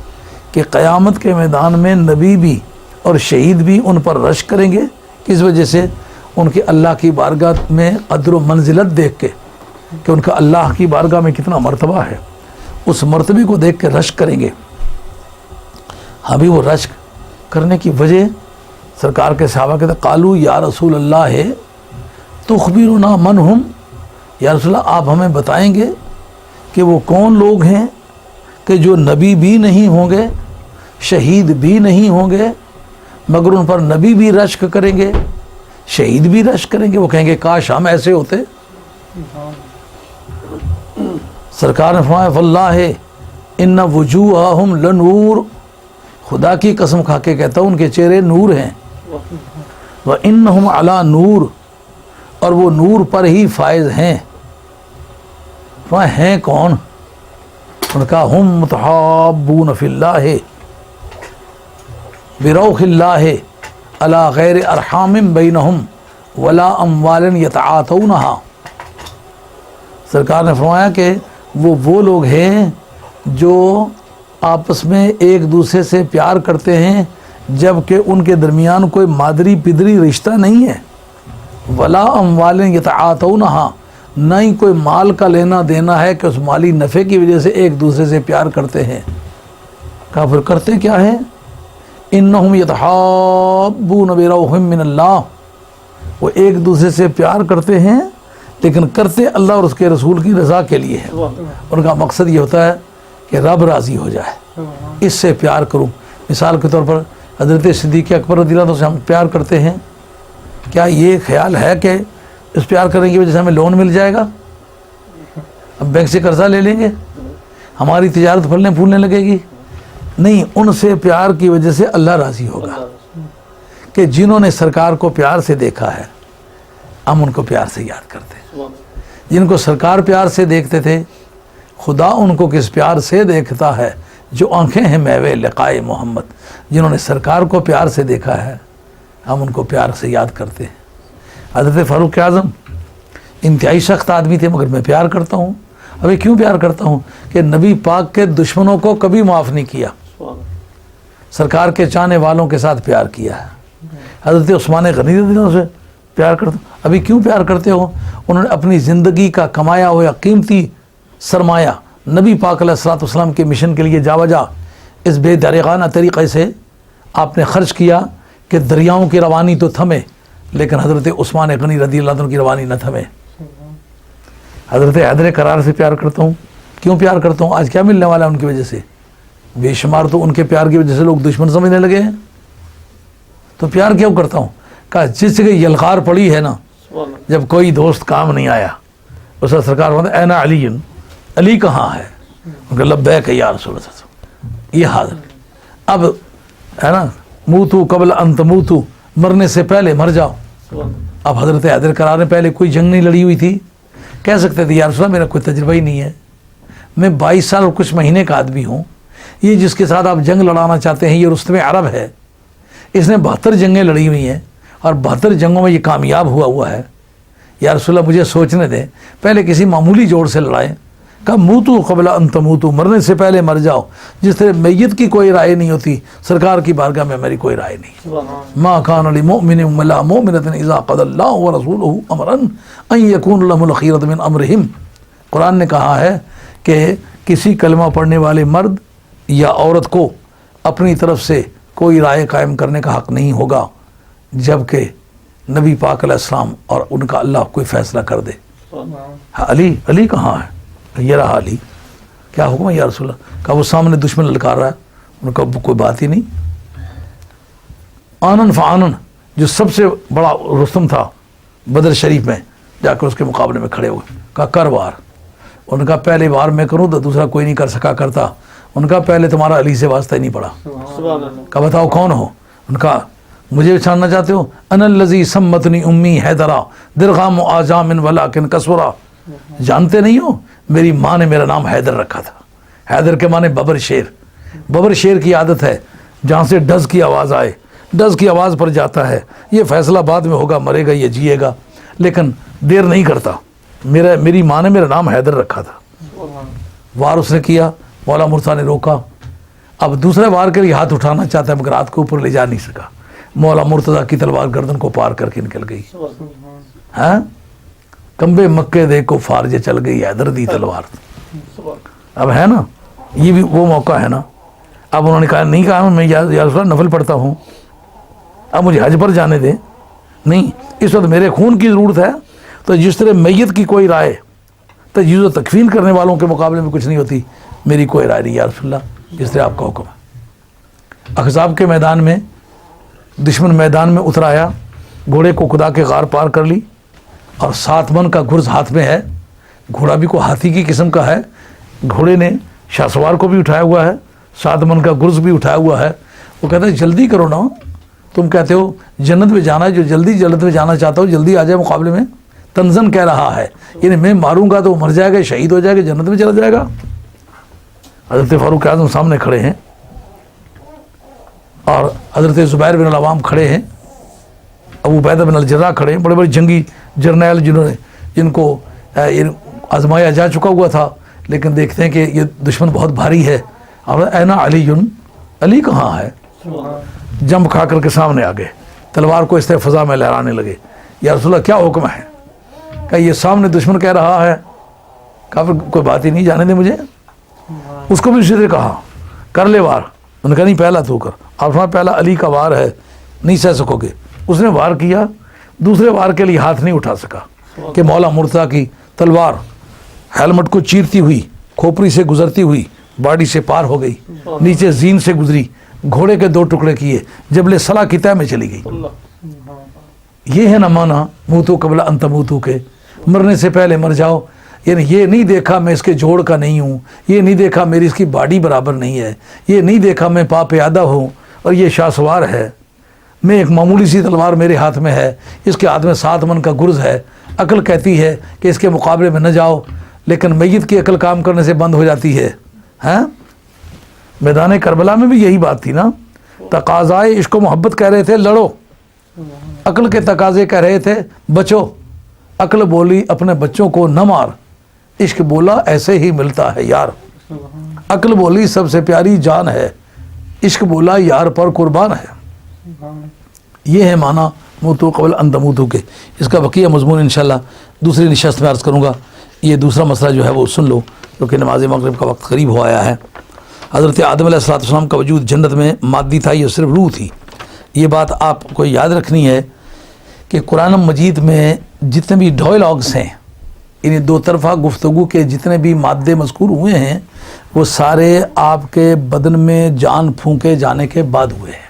کہ قیامت کے میدان میں نبی بھی اور شہید بھی ان پر رش کریں گے، کس وجہ سے؟ ان کے اللہ کی بارگاہ میں قدر و منزلت دیکھ کے کہ ان کا اللہ کی بارگاہ میں کتنا مرتبہ ہے، اس مرتبے کو دیکھ کے رشک کریں گے۔ ہاں بھی وہ رشک کرنے کی وجہ سرکار کے صحابہ کہتے ہیں قالو یا رسول اللہ تخبرنا من ہم، یا رسول اللہ آپ ہمیں بتائیں گے کہ وہ کون لوگ ہیں کہ جو نبی بھی نہیں ہوں گے، شہید بھی نہیں ہوں گے، مگر ان پر نبی بھی رشک کریں گے، شہید بھی رشک کریں گے۔ وہ کہیں گے کاش ہم ایسے ہوتے۔ سرکار نے فرمایا واللہ ان وجوہہم لنور، خدا کی قسم کھا کے کہتا ہوں ان کے چہرے نور ہیں، وانہم علی نور، اور وہ نور پر ہی فائز ہیں۔ وہ ہیں کون؟ ان کا ہم متحابون فی اللہ بروح اللہ علی غیر ارحام بینہم ولا اموال یتعاطونہا۔ سرکار نے فرمایا کہ وہ لوگ ہیں جو آپس میں ایک دوسرے سے پیار کرتے ہیں جبکہ ان کے درمیان کوئی مادری پدری رشتہ نہیں ہے، ولا اموال یتعاطونہا، نہ ہی کوئی مال کا لینا دینا ہے کہ اس مالی نفع کی وجہ سے ایک دوسرے سے پیار کرتے ہیں۔ کہا پھر کرتے کیا ہیں؟ انہم یتحابون بروح من اللہ، وہ ایک دوسرے سے پیار کرتے ہیں لیکن کرتے اللہ اور اس کے رسول کی رضا کے لیے ہے۔ ان کا مقصد یہ ہوتا ہے کہ رب راضی ہو جائے، اس سے پیار کروں۔ مثال کے طور پر حضرت صدیق اکبر رضی اللہ عنہ سے ہم پیار کرتے ہیں، کیا یہ خیال ہے کہ اس پیار کرنے کی وجہ سے ہمیں لون مل جائے گا، ہم بینک سے قرضہ لے لیں گے، ہماری تجارت پھلنے پھولنے لگے گی؟ نہیں، ان سے پیار کی وجہ سے اللہ راضی ہوگا کہ جنہوں نے سرکار کو پیار سے دیکھا ہے ہم ان کو پیار سے یاد کرتے ہیں۔ جن کو سرکار پیار سے دیکھتے تھے خدا ان کو کس پیار سے دیکھتا ہے، جو آنکھیں ہیں میوے لقائے محمد۔ جنہوں نے سرکار کو پیار سے دیکھا ہے ہم ان کو پیار سے یاد کرتے ہیں۔ حضرت فاروق اعظم انتہائی سخت آدمی تھے مگر میں پیار کرتا ہوں. ابھی کیوں پیار کرتا ہوں کہ نبی پاک کے دشمنوں کو کبھی معاف نہیں کیا, سرکار کے چاہنے والوں کے ساتھ پیار کیا ہے. حضرت عثمان غنی رضی اللہ عنہ سے پیار کرتا ہوں. ابھی کیوں پیار کرتے ہو؟ انہوں نے اپنی زندگی کا کمایا ہوا قیمتی سرمایہ نبی پاک علیہ الصلوۃ والسلام کے مشن کے لیے جا بجا اس بے دریغانہ طریقے سے آپ نے خرچ کیا کہ دریاؤں کی روانی تو تھمے لیکن حضرت عثمان غنی رضی اللہ عنہ کی روانی نہ تھمے. حضرت حیدر کرار سے پیار کرتا ہوں. کیوں پیار کرتا ہوں؟ آج کیا ملنے والا ہے ان کی وجہ سے؟ بے شمار تو ان کے پیار کی وجہ سے لوگ دشمن سمجھنے لگے ہیں. تو پیار کیوں کرتا ہوں؟ کہا جس جگہ یلغار پڑی ہے نا, جب کوئی دوست کام نہیں آیا, اس وقت سرکار فرماتے ہیں اینا علی, علی کہاں ہے؟ ان کا لبیک یا رسول اللہ, یہ حاضر. اب ہے نا, موتو قبل ان تموتو, مرنے سے پہلے مر جاؤ. اب حضرت حیدر کرار نے پہلے کوئی جنگ نہیں لڑی ہوئی تھی, کہہ سکتے تھے یا رسول اللہ میرا کوئی تجربہ ہی نہیں ہے, میں 22 سال اور کچھ مہینے کا آدمی ہوں. یہ جس کے ساتھ آپ جنگ لڑانا چاہتے ہیں یہ رستم عرب ہے, اس نے 72 جنگیں لڑی ہوئی ہیں اور 72 جنگوں میں یہ کامیاب ہوا ہے. یا رسول اللہ مجھے سوچنے دیں, پہلے کسی معمولی جوڑ سے لڑائیں. کہا موتو قبل ان تموتو, مرنے سے پہلے مر جاؤ. جس طرح میت کی کوئی رائے نہیں ہوتی, سرکار کی بارگاہ میں میری کوئی رائے نہیں. ما کان للمؤمن ولا مؤمنۃ اذا قضى الله ورسوله امرا ان يكون لهم الخيرة من امرهم. قرآن نے کہا ہے کہ کسی کلمہ پڑھنے والے مرد یا عورت کو اپنی طرف سے کوئی رائے قائم کرنے کا حق نہیں ہوگا جبکہ نبی پاک علیہ السلام اور ان کا اللہ کوئی فیصلہ کر دے. علی, علی کہاں ہے؟ یہ رہا علی. کیا حکم ہے یا رسول اللہ؟ کہا وہ سامنے دشمن للکار رہا ہے. ان کا کوئی بات ہی نہیں. آنن فآنن, جو سب سے بڑا رستم تھا بدر شریف میں, جا کر اس کے مقابلے میں کھڑے ہوئے. کہا کر وار. ان کا پہلے وار میں کروں تو دوسرا کوئی نہیں کر سکا کرتا. ان کا پہلے تمہارا علی سے واسطہ ہی نہیں پڑا. کہا بتاؤ کون ہو؟ ان کا مجھے چھاننا چاہتے ہو؟ انا الذی سمتنی امی حیدرا درغام آجام ولکن کسورا. جانتے نہیں ہو میری ماں نے میرا نام حیدر رکھا تھا. حیدر کے معنی ببر شیر. ببر شیر کی عادت ہے جہاں سے ڈز کی آواز آئے ڈز کی آواز پر جاتا ہے. یہ فیصلہ بعد میں ہوگا, مرے گا یا جیے گا, لیکن دیر نہیں کرتا. میری ماں نے میرا نام حیدر رکھا تھا. وار اس نے کیا, مولا مرتضیٰ نے روکا. اب دوسرے وار کے لیے ہاتھ اٹھانا چاہتا ہے مگر ہاتھ کو اوپر لے جا نہیں سکا. مولا مرتضیٰ کی تلوار گردن کو پار کر کے نکل گئی. ہاں, کمبے مکے دے کو فارجے چل گئی حیدر دی تلوار. اب ہے نا, یہ بھی وہ موقع ہے نا. اب انہوں نے کہا نہیں, کہا میں یا رسول اللہ نفل پڑھتا ہوں, اب مجھے حج پر جانے دیں. نہیں, اس وقت میرے خون کی ضرورت ہے. تو جس طرح میت کی کوئی رائے تجویز و تکفین کرنے والوں کے مقابلے میں کچھ نہیں ہوتی, میری کوئی رائے نہیں یا رسول اللہ, جس طرح آپ کا حکم ہے. احزاب کے میدان میں دشمن میدان میں اتر آیا, گھوڑے کو خدا کے غار پار کر لی اور 7 من کا گرز ہاتھ میں ہے. گھوڑا بھی کو ہاتھی کی قسم کا ہے. گھوڑے نے شاہ سوار کو بھی اٹھایا ہوا ہے, 7 من کا گرز بھی اٹھایا ہوا ہے. وہ کہتا ہے جلدی کرو نا, تم کہتے ہو جنت میں جانا ہے, جو جلدی جنت میں جانا چاہتا ہو جلدی آ جائے مقابلے میں. تنزن کہہ رہا ہے, یعنی میں ماروں گا تو وہ مر جائے گا, شہید ہو جائے گا, جنت میں چلا جائے گا. حضرت فاروق اعظم سامنے کھڑے ہیں اور حضرت زبیر بن العوام کھڑے ہیں, ابو عبیدہ بن الجراح کھڑے ہیں, بڑے بڑے جنگی جرنیل جن کو آزمایا جا چکا ہوا تھا, لیکن دیکھتے ہیں کہ یہ دشمن بہت بھاری ہے. اور اینا علی, علی کہاں ہے؟ جنب کھا کر کے سامنے آ گئے, تلوار کو اس طرح فضا میں لہرانے لگے. یا رسول اللہ کیا حکم ہے؟ کہ یہ سامنے دشمن کہہ رہا ہے. کہا کوئی بات ہی نہیں, جانے دے مجھے. اس کو بھی اسی طرح کہا کر لے وار. انہوں نے کہا نہیں پہلا تو کر. آپ پہلا علی کا وار ہے, نہیں سہ سکو گے. اس نے وار کیا, دوسرے وار کے لیے ہاتھ نہیں اٹھا سکا کہ مولا مرتضیٰ کی تلوار ہیلمٹ کو چیرتی ہوئی کھوپڑی سے گزرتی ہوئی باڈی سے پار ہو گئی, نیچے زین سے گزری, گھوڑے کے 2 ٹکڑے کیے, جبل صلا کی تہ میں چلی گئی. یہ ہے نا مانا موتو قبل ان تموتو کے, مرنے سے پہلے مر جاؤ. یعنی یہ نہیں دیکھا میں اس کے جوڑ کا نہیں ہوں, یہ نہیں دیکھا میری اس کی باڈی برابر نہیں ہے, یہ نہیں دیکھا میں پا پیادہ ہوں اور یہ شاہ سوار ہے, میں ایک معمولی سی تلوار میرے ہاتھ میں ہے, اس کے ہاتھ میں 7 من کا گرز ہے. عقل کہتی ہے کہ اس کے مقابلے میں نہ جاؤ, لیکن میت کی عقل کام کرنے سے بند ہو جاتی ہے. ہاں, میدان کربلا میں بھی یہی بات تھی نا. تقاضائے عشق و محبت کہہ رہے تھے لڑو, عقل کے تقاضے کہہ رہے تھے بچو. عقل بولی اپنے بچوں کو نہ مار، عشق بولا ایسے ہی ملتا ہے یار۔ عقل بولی سب سے پیاری جان ہے، عشق بولا یار پر قربان ہے۔ یہ ہے معنی موتو قبل ان تموتو کے۔ اس کا بقیہ مضمون انشاءاللہ دوسری نشست میں عرض کروں گا۔ یہ دوسرا مسئلہ جو ہے وہ سن لو، کیونکہ نماز مغرب کا وقت قریب ہو آیا ہے۔ حضرت آدم علیہ السلام کا وجود جنت میں مادی تھا، یہ صرف روح تھی۔ یہ بات آپ کو یاد رکھنی ہے کہ قرآن مجید میں جتنے بھی ڈائلاگس ہیں، یعنی دو طرفہ گفتگو کے جتنے بھی مادے مذکور ہوئے ہیں، وہ سارے آپ کے بدن میں جان پھونکے جانے کے بعد ہوئے ہیں۔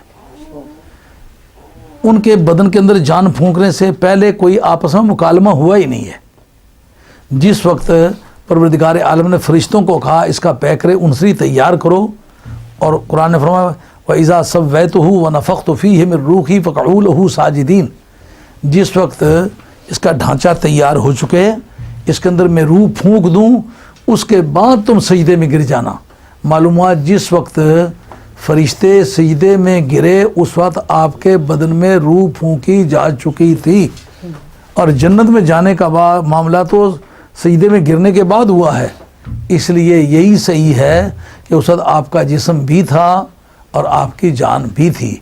ان کے بدن کے اندر جان پھونکنے سے پہلے کوئی آپس میں مکالمہ ہوا ہی نہیں ہے۔ جس وقت پروردگار عالم نے فرشتوں کو کہا اس کا پیکر انسری تیار کرو، اور قرآن نے فرمایا وَإِذَا سَوَّيْتُهُ وَنَفَخْتُ فِيهِ مِن رُوحِي فَقَعُوا لَهُ سَاجِدِينَ۔ جس وقت اس کا ڈھانچہ تیار ہو چکے، اس کے اندر میں روح پھونک دوں، اس کے بعد تم سجدے میں گر جانا۔ معلوم ہوا جس وقت فرشتے سجدے میں گرے اس وقت آپ کے بدن میں روح پھونکی جا چکی تھی، اور جنت میں جانے کا معاملہ تو سجدے میں گرنے کے بعد ہوا ہے۔ اس لیے یہی صحیح ہے کہ اس وقت آپ کا جسم بھی تھا اور آپ کی جان بھی تھی،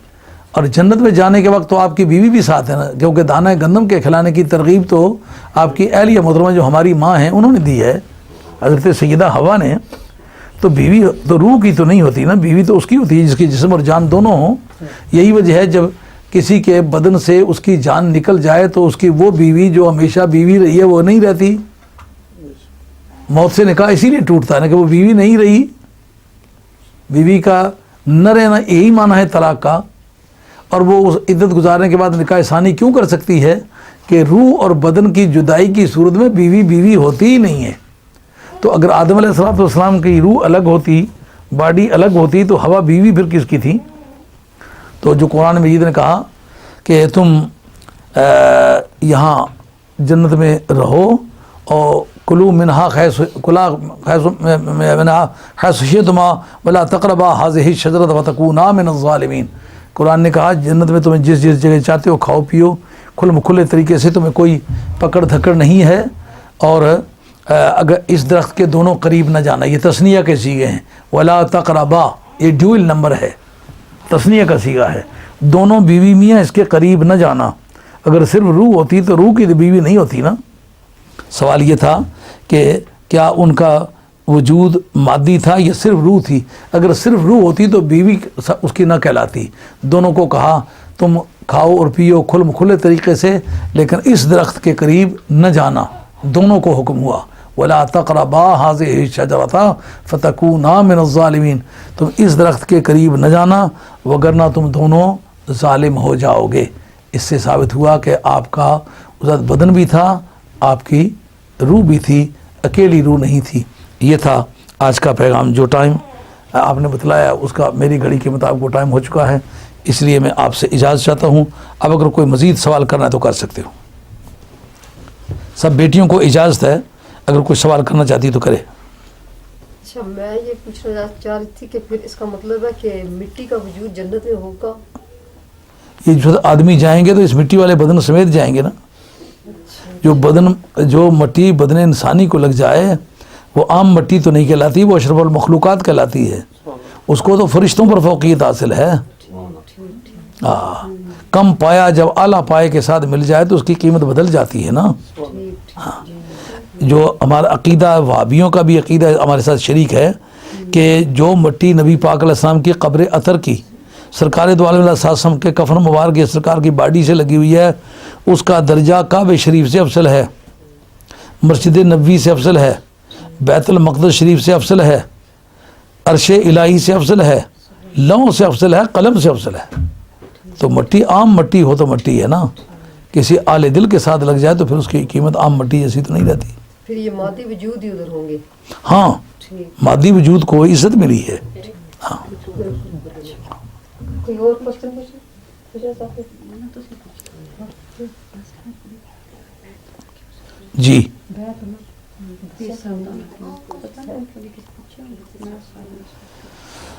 اور جنت میں جانے کے وقت تو آپ کی بیوی بھی ساتھ ہے نا، کیونکہ دانہ گندم کے کھلانے کی ترغیب تو آپ کی اہلیہ محترمہ جو ہماری ماں ہیں انہوں نے دی ہے، حضرت سیدہ حوا نے۔ تو بیوی تو روح کی تو نہیں ہوتی نا، بیوی تو اس کی ہوتی ہے جس کی جسم اور جان دونوں ہوں۔ یہی وجہ ہے جب کسی کے بدن سے اس کی جان نکل جائے تو اس کی وہ بیوی جو ہمیشہ بیوی رہی ہے وہ نہیں رہتی۔ موت سے نکاح اسی لیے ٹوٹتا ہے نا کہ وہ بیوی نہیں رہی۔ بیوی کا نہ رہنا یہی معنی ہے طلاق کا، اور وہ اس عدت گزارنے کے بعد نکاح ثانی کیوں کر سکتی ہے کہ روح اور بدن کی جدائی کی صورت میں بیوی بیوی ہوتی ہی نہیں ہے۔ تو اگر آدم علیہ السلام کی روح الگ ہوتی، باڈی الگ ہوتی، تو حوا بیوی پھر کس کی تھی؟ تو جو قرآن مجید نے کہا کہ تم یہاں جنت میں رہو اور کلوا منہا حیث شئتما ولا تقربا هذه الشجرة فتکونا من الظالمین۔ قرآن نے کہا جنت میں تمہیں جس جس جگہ چاہتے ہو کھاؤ پیو، کھلے طریقے سے، تمہیں کوئی پکڑ دھکڑ نہیں ہے، اور اگر اس درخت کے دونوں قریب نہ جانا۔ یہ تثنیہ کے صیغے ہیں، ولا تقربا یہ ڈیول نمبر ہے، تثنیہ کا صیغہ ہے، دونوں بیوی میاں اس کے قریب نہ جانا۔ اگر صرف روح ہوتی تو روح کی تو بیوی نہیں ہوتی نا۔ سوال یہ تھا کہ کیا ان کا وجود مادی تھا یا صرف روح تھی؟ اگر صرف روح ہوتی تو بیوی اس کی نہ کہلاتی۔ دونوں کو کہا تم کھاؤ اور پیو کھلے طریقے سے، لیکن اس درخت کے قریب نہ جانا، دونوں کو حکم ہوا۔ وَلَا تَقْرَبَا هَذِهِ الشَّجَرَةَ فَتَكُونَا مِنَ الظَّالِمِينَ۔ تم اس درخت کے قریب نہ جانا وگرنہ تم دونوں ظالم ہو جاؤ گے۔ اس سے ثابت ہوا کہ آپ کا اس وقت بدن بھی تھا، آپ کی روح بھی تھی، اکیلی روح نہیں تھی۔ یہ تھا آج کا پیغام۔ جو ٹائم آپ نے بتلایا اس کا میری گھڑی کے مطابق وہ ٹائم ہو چکا ہے، اس لیے میں آپ سے اجازت چاہتا ہوں۔ اب اگر کوئی مزید سوال کرنا ہے تو کر سکتے ہو۔ سب بیٹیوں کو اجازت ہے، اگر کوئی سوال کرنا چاہتی تو کرے۔ اچھا، میں یہ پوچھنا چاہ رہی تھی کہ پھر اس کا مطلب ہے کہ مٹی کا وجود جنت میں ہوگا؟ یہ جو آدمی جائیں گے تو اس مٹی والے بدن سمیت جائیں گے نا۔ جو مٹی بدن انسانی کو لگ جائے وہ عام مٹی تو نہیں کہلاتی، وہ اشرف المخلوقات کہلاتی ہے۔ اس کو تو فرشتوں پر فوقیت حاصل ہے۔ کم پایا جب اعلیٰ پائے کے ساتھ مل جائے تو اس کی قیمت بدل جاتی ہے نا۔ جو ہمارا عقیدہ وہابیوں کا بھی عقیدہ ہمارے ساتھ شریک ہے کہ جو مٹی نبی پاک علیہ السلام کی قبر اطہر کی، سرکار دو عالم علیہ السلام کے کفن مبارک کے سرکار کی باڈی سے لگی ہوئی ہے، اس کا درجہ کعبہ شریف سے افضل ہے، مسجد نبوی سے افضل ہے، بیت المقدس شریف سے افضل ہے، عرش الہی سے افضل ہے، لوح سے افضل ہے، قلم سے افضل ہے۔ تو مٹی عام مٹی ہو تو مٹی ہے نا، کسی اعلی دل کے ساتھ لگ جائے تو پھر اس کی قیمت عام مٹی جیسی تو نہیں رہتی۔ پھر یہ مادی وجود ہی ادھر ہوں گے؟ ہاں، مادی وجود کو عزت ملی ہے۔ ہاں کوئی اور کوشچن جی